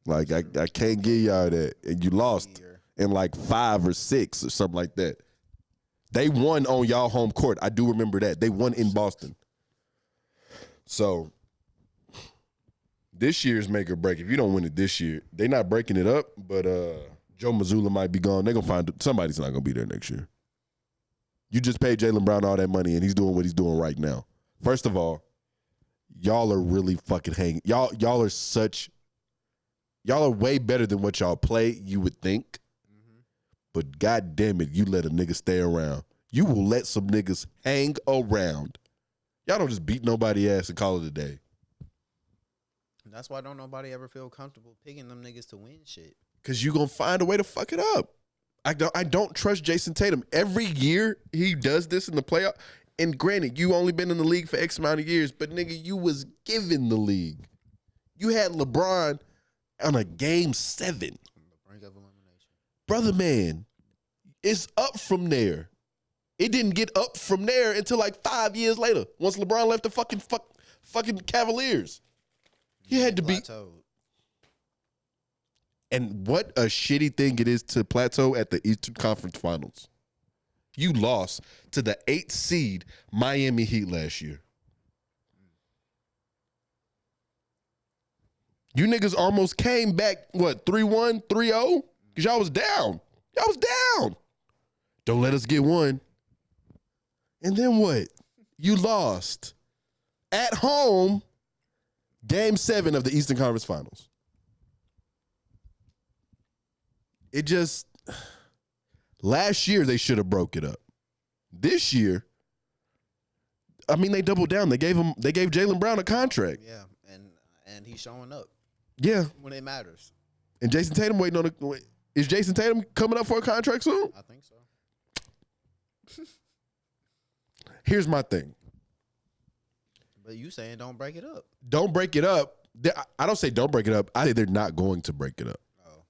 Speaker 2: Like, I can't give y'all that. And you lost in like 5 or 6 or something like that. They won on y'all home court. I do remember that. They won in Boston. So, this year's make or break. If you don't win it this year, they're not breaking it up, but Joe Mazzulla might be gone. They're going to find somebody's not going to be there next year. You just paid Jaylen Brown all that money, and he's doing what he's doing right now. First of all, y'all are really fucking hanging. Y'all are way better than what y'all play, you would think. But God damn it, you let a nigga stay around. You will let some niggas hang around. Y'all don't just beat nobody ass and call it a day.
Speaker 1: That's why don't nobody ever feel comfortable picking them niggas to win shit.
Speaker 2: Because you going to find a way to fuck it up. I don't trust Jason Tatum. Every year he does this in the playoff. And granted, you only been in the league for X amount of years, but nigga, you was given the league. You had LeBron on a game 7.
Speaker 1: The brink of elimination.
Speaker 2: Brother, man, it's up from there. It didn't get up from there until like 5 years later. Once LeBron left the fucking Cavaliers. He had to be.
Speaker 1: Plateaued.
Speaker 2: And what a shitty thing it is to plateau at the Eastern Conference Finals. You lost to the 8th seed Miami Heat last year. You niggas almost came back, 3-1, 3-0? Because y'all was down. Y'all was down. Don't let us get one. And then what? You lost at home, Game 7 of the Eastern Conference Finals. It just, last year they should have broke it up. This year, I mean, they doubled down. They gave Jaylen Brown a contract.
Speaker 1: Yeah, and he's showing up.
Speaker 2: Yeah.
Speaker 1: When it matters.
Speaker 2: And Jason Tatum waiting on is Jason Tatum coming up for a contract soon?
Speaker 1: I think so.
Speaker 2: Here's my thing.
Speaker 1: But you saying don't break it up.
Speaker 2: Don't break it up. I don't say don't break it up. I say they're not going to break it up.
Speaker 1: Oh. Okay.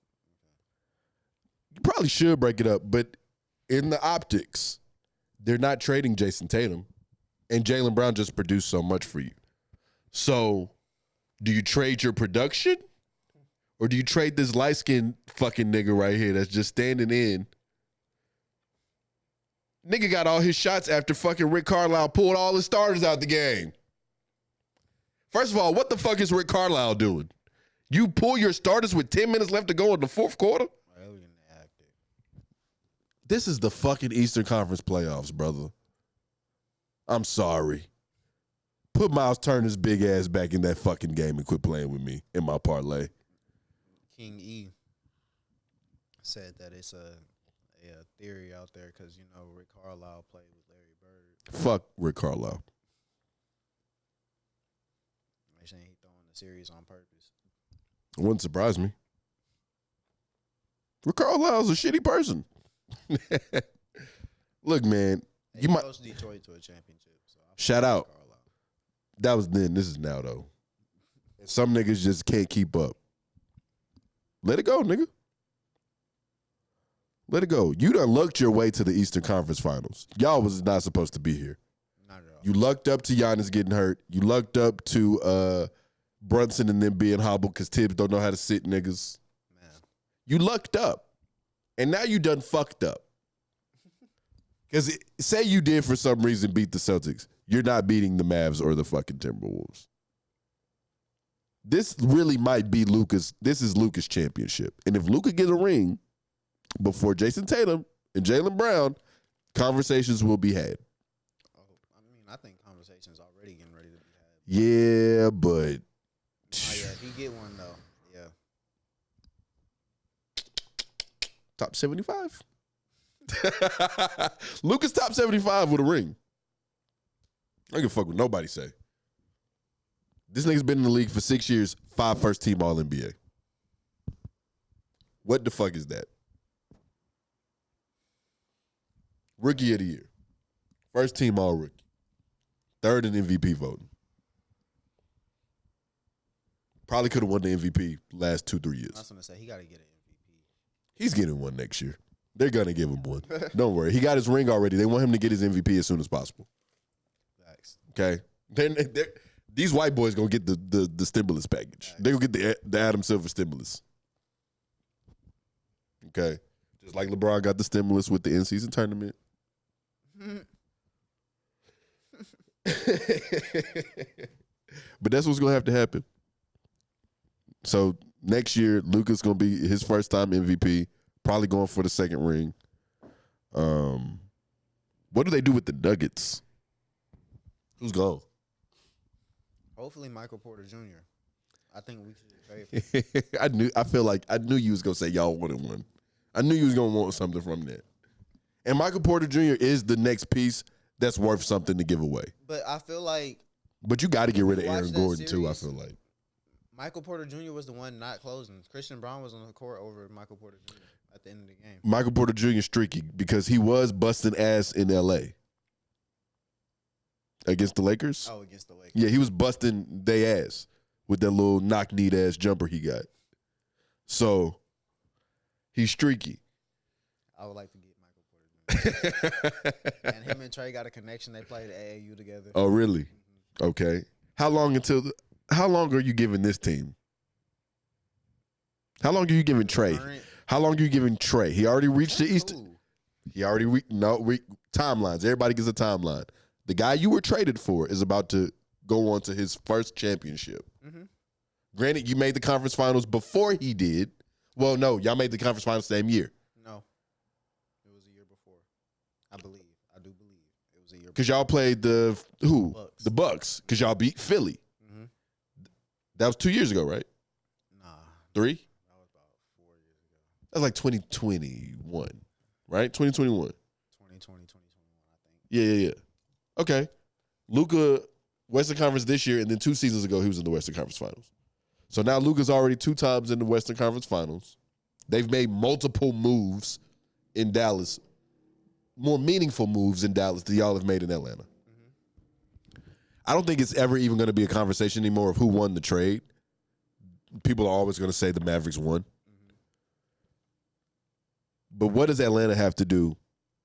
Speaker 2: You probably should break it up, but in the optics, they're not trading Jason Tatum, and Jaylen Brown just produced so much for you. So, do you trade your production, or do you trade this light-skinned fucking nigga right here that's just standing in? Nigga got all his shots after fucking Rick Carlisle pulled all his starters out the game. First of all, what the fuck is Rick Carlisle doing? You pull your starters with 10 minutes left to go in the fourth quarter? This is the fucking Eastern Conference playoffs, brother. I'm sorry. Put Miles Turner's big ass back in that fucking game and quit playing with me in my parlay.
Speaker 1: King E said that it's a theory out there because, you know, Rick Carlisle played with Larry Bird.
Speaker 2: Fuck Rick Carlisle.
Speaker 1: They saying he throwing the series on purpose.
Speaker 2: It wouldn't surprise me. Rick Carlisle's a shitty person. Look, man.
Speaker 1: He coached Detroit to a championship. So
Speaker 2: shout out. That was then. This is now, though. Some niggas just can't keep up. Let it go, nigga. Let it go. You done lucked your way to the Eastern Conference Finals. Y'all was not supposed to be here.
Speaker 1: Not at all.
Speaker 2: You lucked up to Giannis getting hurt. You lucked up to Brunson and them being hobbled because Tibbs don't know how to sit niggas.
Speaker 1: Man.
Speaker 2: You lucked up. And now you done fucked up. Because say you did for some reason beat the Celtics. You're not beating the Mavs or the fucking Timberwolves. This really might be Luka's. This is Luka's championship. And if Luka gets a ring before Jason Tatum and Jaylen Brown, conversations will be had.
Speaker 1: Oh, I mean, I think conversations already getting ready to be had.
Speaker 2: Yeah, but.
Speaker 1: Oh, yeah, if he get one, though. Yeah.
Speaker 2: Top 75. Luka's top 75 with a ring. I don't give a fuck what nobody say. This nigga's been in the league for 6 years, 5 first-team All-NBA. What the fuck is that? Rookie of the year. First-team All-Rookie. Third in MVP voting. Probably could have won the MVP last 2-3 years.
Speaker 1: I was going to say, he got to get an MVP.
Speaker 2: He's getting one next year. They're going to give him one. Don't worry. He got his ring already. They want him to get his MVP as soon as possible.
Speaker 1: Facts.
Speaker 2: Okay? These white boys going to get the stimulus package. They're going to get the Adam Silver stimulus. Okay? Just like LeBron got the stimulus with the in-season tournament. But that's what's going to have to happen. So next year, Luka's going to be his first time MVP, probably going for the second ring. What do they do with the Nuggets? Who's gone?
Speaker 1: Hopefully Michael Porter Jr. I think we should trade for him.
Speaker 2: I knew you was going to say y'all wanted one. I knew you was going to want something from that. And Michael Porter Jr. is the next piece that's worth something to give away.
Speaker 1: But I feel like.
Speaker 2: But you got to get rid of
Speaker 1: watch
Speaker 2: Aaron
Speaker 1: that
Speaker 2: Gordon, too, I
Speaker 1: series,
Speaker 2: feel like.
Speaker 1: Michael Porter Jr. was the one not closing. Christian Brown was on the court over Michael Porter Jr. at the end of the game.
Speaker 2: Michael Porter Jr. streaky because he was busting ass in L.A. Against the Lakers?
Speaker 1: Oh, against the Lakers.
Speaker 2: Yeah, he was busting they ass with that little knock-kneed ass jumper he got. So, he's streaky.
Speaker 1: I would like to get Michael Porter Jr. And him and Trey got a connection. They played AAU together.
Speaker 2: Oh, really? Okay. How long are you giving this team? How long are you giving Trey? How long are you giving Trey? He already reached the Eastern.
Speaker 1: Cool.
Speaker 2: He already timelines. Everybody gets a timeline. The guy you were traded for is about to go on to his first championship. Mm-hmm. Granted, you made the conference finals before he did. Well, no, y'all made the conference finals the same year.
Speaker 1: No, it was a year before. I do believe it was a year.
Speaker 2: Because y'all played the
Speaker 1: Bucks.
Speaker 2: The Bucks. Because y'all beat Philly. Mm-hmm. That was 2 years ago, right?
Speaker 1: Nah,
Speaker 2: 3.
Speaker 1: That was about 4 years ago.
Speaker 2: That's like 2021, right? 2021.
Speaker 1: 2020, 2021, I think.
Speaker 2: Yeah. Okay. Luka, Western Conference this year, and then 2 seasons ago, he was in the Western Conference Finals. So now Luka's already 2 times in the Western Conference Finals. They've made multiple moves in Dallas, more meaningful moves in Dallas than y'all have made in Atlanta. Mm-hmm. I don't think it's ever even going to be a conversation anymore of who won the trade. People are always going to say the Mavericks won. Mm-hmm. But what does Atlanta have to do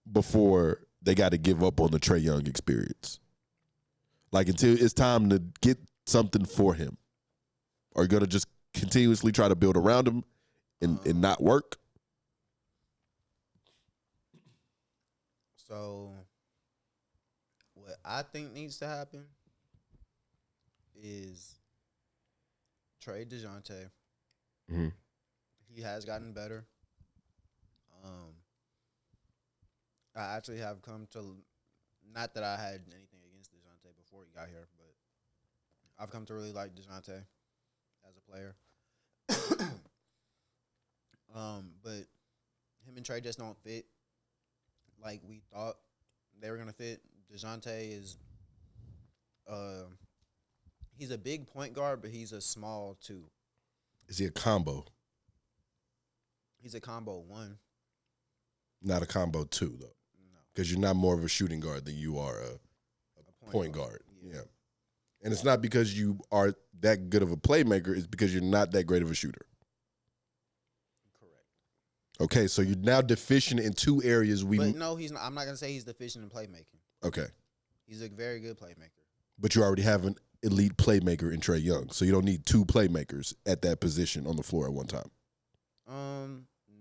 Speaker 2: before they got to give up on the Trae Young experience? Like, until it's time to get something for him. Are you going to just continuously try to build around him and not work?
Speaker 1: So, what I think needs to happen is trade DeJounte. Mm-hmm. He has gotten better. I actually have come to, not that I had anything against DeJounte before he got here, but I've come to really like DeJounte as a player. But him and Trey just don't fit like we thought they were gonna fit. DeJounte is he's a big point guard, but he's a small 2.
Speaker 2: Is he a combo?
Speaker 1: He's a combo 1.
Speaker 2: Not a combo 2, though.
Speaker 1: No.
Speaker 2: Because you're not more of a shooting guard than you are a point guard. Yeah. And it's not because you are that good of a playmaker. It's because you're not that great of a shooter.
Speaker 1: Correct.
Speaker 2: Okay, so you're now deficient in 2 areas.
Speaker 1: But no, he's not. I'm not going to say he's deficient in playmaking.
Speaker 2: Okay.
Speaker 1: He's a very good playmaker.
Speaker 2: But you already have an elite playmaker in Trae Young, so you don't need 2 playmakers at that position on the floor at one time.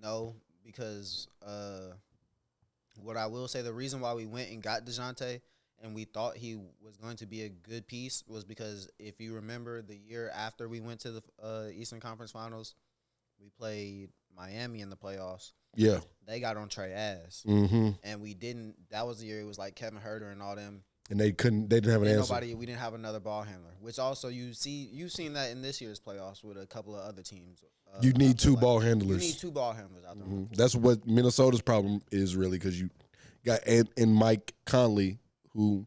Speaker 1: No, because what I will say, the reason why we went and got DeJounte and we thought he was going to be a good piece was because if you remember the year after we went to the Eastern Conference Finals, we played Miami in the playoffs.
Speaker 2: Yeah.
Speaker 1: They got on Trae ass.
Speaker 2: Mm-hmm.
Speaker 1: And we didn't. That was the year it was like Kevin Huerter and all them.
Speaker 2: And they didn't have an answer.
Speaker 1: We didn't have another ball handler, which also you've seen that in this year's playoffs with a couple of other teams.
Speaker 2: You need 2 ball handlers.
Speaker 1: You need 2 ball handlers out there.
Speaker 2: Mm-hmm. That's what Minnesota's problem is, really, because you got and Mike Conley, who.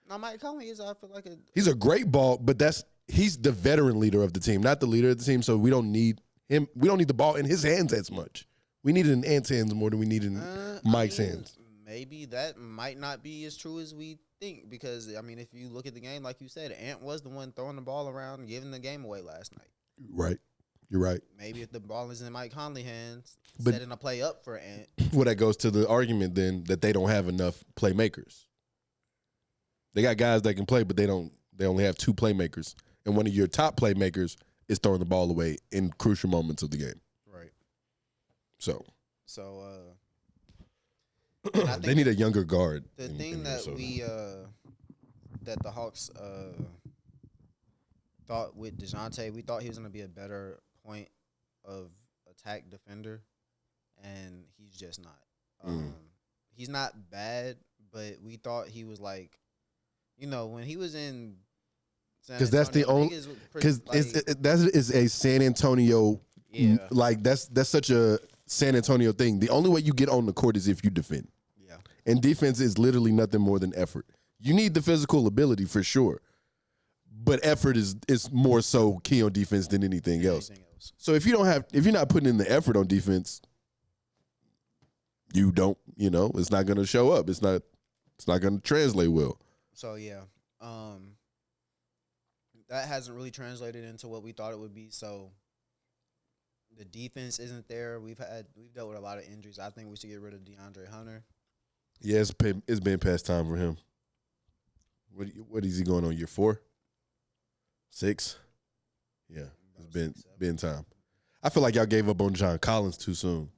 Speaker 1: No, Mike Conley is, I feel like
Speaker 2: he's a great ball, but he's the veteran leader of the team, not the leader of the team. So we don't need him. We don't need the ball in his hands as much. We need it in Ant's hands more than we need it in Mike's hands.
Speaker 1: Maybe that might not be as true as we think, because I mean, if you look at the game, like you said, Ant was the one throwing the ball around and giving the game away last night.
Speaker 2: Right. You're right.
Speaker 1: Maybe if the ball is in Mike Conley's hands,
Speaker 2: but
Speaker 1: setting a play up for Ant.
Speaker 2: Well, that goes to the argument then that they don't have enough playmakers. They got guys that can play, but they only have 2 playmakers. And one of your top playmakers is throwing the ball away in crucial moments of the game.
Speaker 1: Right.
Speaker 2: So
Speaker 1: they
Speaker 2: need a younger guard.
Speaker 1: The thing that that the Hawks thought with DeJounte, we thought he was going to be a better point of attack defender, and he's just not. He's not bad, but we thought he was like, when he was in
Speaker 2: because that's the only because that is a San Antonio like that's such a San Antonio thing. The only way you get on the court is if you defend.
Speaker 1: Yeah, and
Speaker 2: defense is literally nothing more than effort. You need the physical ability for sure, but effort is more so key on defense than anything else. So if you're not putting in the effort on defense, you don't. It's not going to show up. It's not going to translate well.
Speaker 1: So yeah. That hasn't really translated into what we thought it would be. So the defense isn't there. We've dealt with a lot of injuries. I think we should get rid of DeAndre Hunter.
Speaker 2: Yeah, it's been past time for him. What is he going on, year 4? 6? Yeah, it's been time. I feel like y'all gave up on John Collins too soon.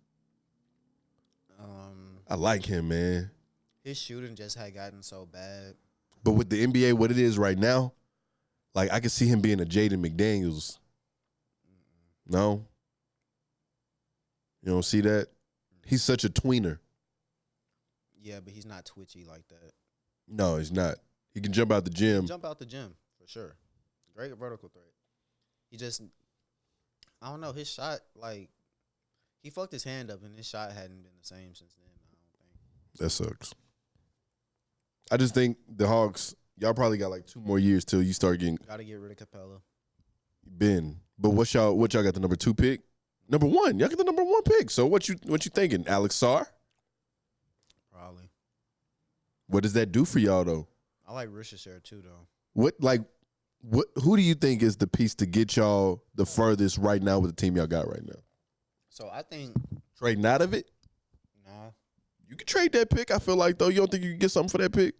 Speaker 2: I like him, man.
Speaker 1: His shooting just had gotten so bad.
Speaker 2: But with the NBA, what it is right now, like I could see him being a Jaden McDaniels. No? You don't see that? He's such a tweener.
Speaker 1: Yeah, but he's not twitchy like that.
Speaker 2: No, he's not. He can jump out the gym.
Speaker 1: Jump out the gym, for sure. Great vertical threat. He just, I don't know, his shot, like, he fucked his hand up and his shot hadn't been the same since then, I don't think.
Speaker 2: That sucks. I just think the Hawks, y'all probably got like 2 more years till you start getting.
Speaker 1: Got to get rid of Capella.
Speaker 2: But what y'all got the number 2 pick? Number 1. Y'all got the number 1 pick. So what you thinking? Alex Sarr?
Speaker 1: Probably.
Speaker 2: What does that do for y'all though?
Speaker 1: I like Ricochet too though.
Speaker 2: Who do you think is the piece to get y'all the furthest right now with the team y'all got right now?
Speaker 1: So I think
Speaker 2: Trading out of it?
Speaker 1: nah.
Speaker 2: You can trade that pick, I feel like, though. You don't think you can get something for that pick?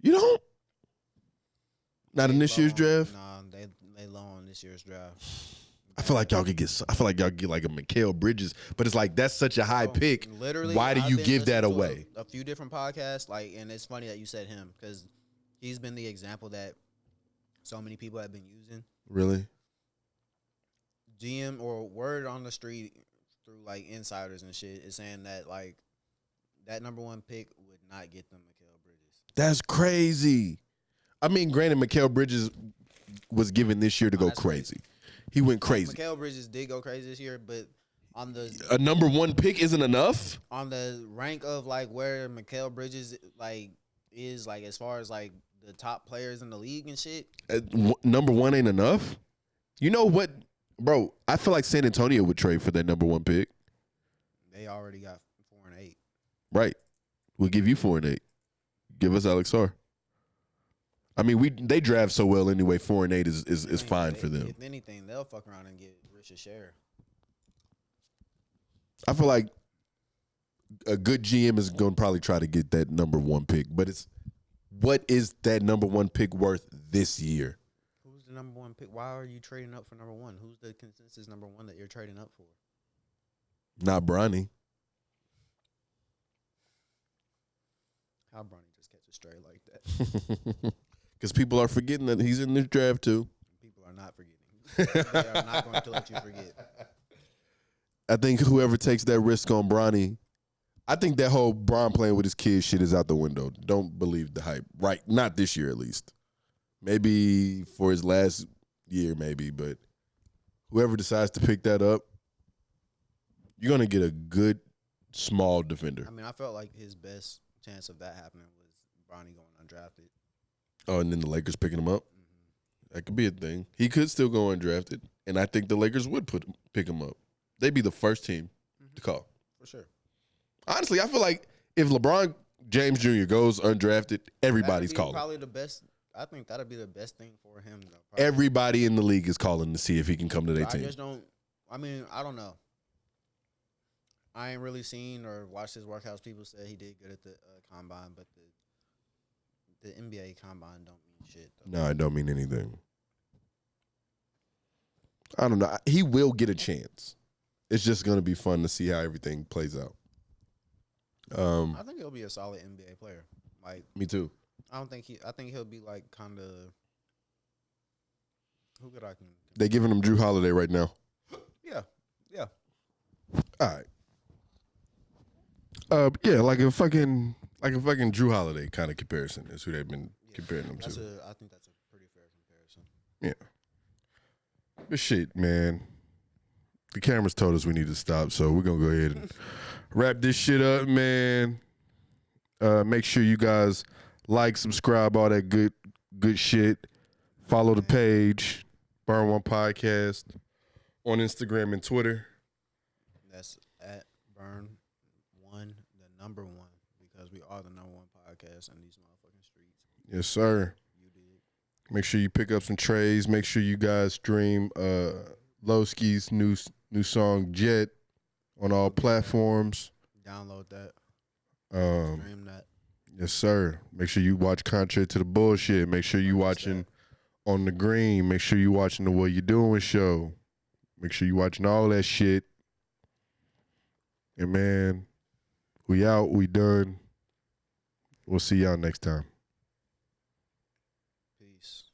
Speaker 2: You don't? Not in this year's draft?
Speaker 1: Nah, they low on this year's draft.
Speaker 2: I feel like y'all could get like a Mikal Bridges, but it's like that's such a high pick.
Speaker 1: Literally,
Speaker 2: why do
Speaker 1: I've
Speaker 2: you
Speaker 1: been
Speaker 2: give that
Speaker 1: listening to
Speaker 2: away?
Speaker 1: A few different podcasts, like, and it's funny that you said him because he's been the example that so many people have been using.
Speaker 2: Really?
Speaker 1: GM or word on the street through like insiders and shit is saying that like that number 1 pick would not get them Mikal Bridges.
Speaker 2: That's crazy. I mean, granted, Mikal Bridges was given this year to go crazy. He went crazy.
Speaker 1: Mikal Bridges did go crazy this year, but on the
Speaker 2: a number 1 pick isn't enough
Speaker 1: on the rank of like where Mikal Bridges like is like as far as like the top players in the league and shit.
Speaker 2: Number 1 ain't enough. You know what, bro? I feel like San Antonio would trade for that number 1 pick.
Speaker 1: They already got 4 and 8.
Speaker 2: Right. We'll give you 4 and 8. Give us Alex Sarr. I mean, they draft so well anyway. 4 and 8 is fine for them.
Speaker 1: If anything, they'll fuck around and get Richard Sher.
Speaker 2: I feel like a good GM is going to probably try to get that number 1 pick, but what is that number 1 pick worth this year?
Speaker 1: Who's the number 1 pick? Why are you trading up for number 1? Who's the consensus number 1 that you're trading up for?
Speaker 2: Not Bronny.
Speaker 1: How Bronny just catch a stray like that?
Speaker 2: Because people are forgetting that he's in this draft too.
Speaker 1: People are not forgetting. They are not going to let you forget.
Speaker 2: I think whoever takes that risk on Bronny, I think that whole Bron playing with his kids shit is out the window. Don't believe the hype. Right. Not this year, at least. Maybe for his last year, maybe. But whoever decides to pick that up, you're going to get a good, small defender.
Speaker 1: I mean, I felt like his best chance of that happening was Bronny going undrafted.
Speaker 2: Oh, and then the Lakers picking him up?
Speaker 1: Mm-hmm.
Speaker 2: That could be a thing. He could still go undrafted, and I think the Lakers would pick him up. They'd be the first team to call.
Speaker 1: For sure.
Speaker 2: Honestly, I feel like if LeBron James Jr. goes undrafted, everybody's calling.
Speaker 1: Probably the best. I think that'd be the best thing for him, though. Probably.
Speaker 2: Everybody in the league is calling to see if he can come to their team.
Speaker 1: I just don't. I mean, I don't know. I ain't really seen or watched his workouts. People said he did good at the combine, but the NBA combine don't mean shit. Though.
Speaker 2: No, it don't mean anything. I don't know. He will get a chance. It's just going to be fun to see how everything plays out.
Speaker 1: I think he'll be a solid NBA player. Like
Speaker 2: me too.
Speaker 1: I think he'll be like kind of. Who could I can?
Speaker 2: They giving him Drew Holiday right now.
Speaker 1: Yeah.
Speaker 2: All right. Yeah, like a fucking Drew Holiday kind of comparison is who they've been comparing him to.
Speaker 1: I think that's a pretty fair comparison.
Speaker 2: Yeah. But shit, man. The cameras told us we need to stop, so we're going to go ahead and wrap this shit up, man. Make sure you guys like, subscribe, all that good shit. Follow the page, Burn One Podcast, on Instagram and Twitter.
Speaker 1: That's at Burn One, the number 1, because we are the number 1 podcast in these motherfucking streets.
Speaker 2: Yes, sir.
Speaker 1: You did.
Speaker 2: Make sure you pick up some trays. Make sure you guys stream Lowski's new song Jet on all platforms.
Speaker 1: Download that.
Speaker 4: Stream that.
Speaker 2: Yes, sir. Make sure you watch Contrary to the Bullshit. Make sure you watching On the Green. Make sure you watching the What You Doing show. Make sure you watching all that shit. And man, we out. We done. We'll see y'all next time.
Speaker 1: Peace.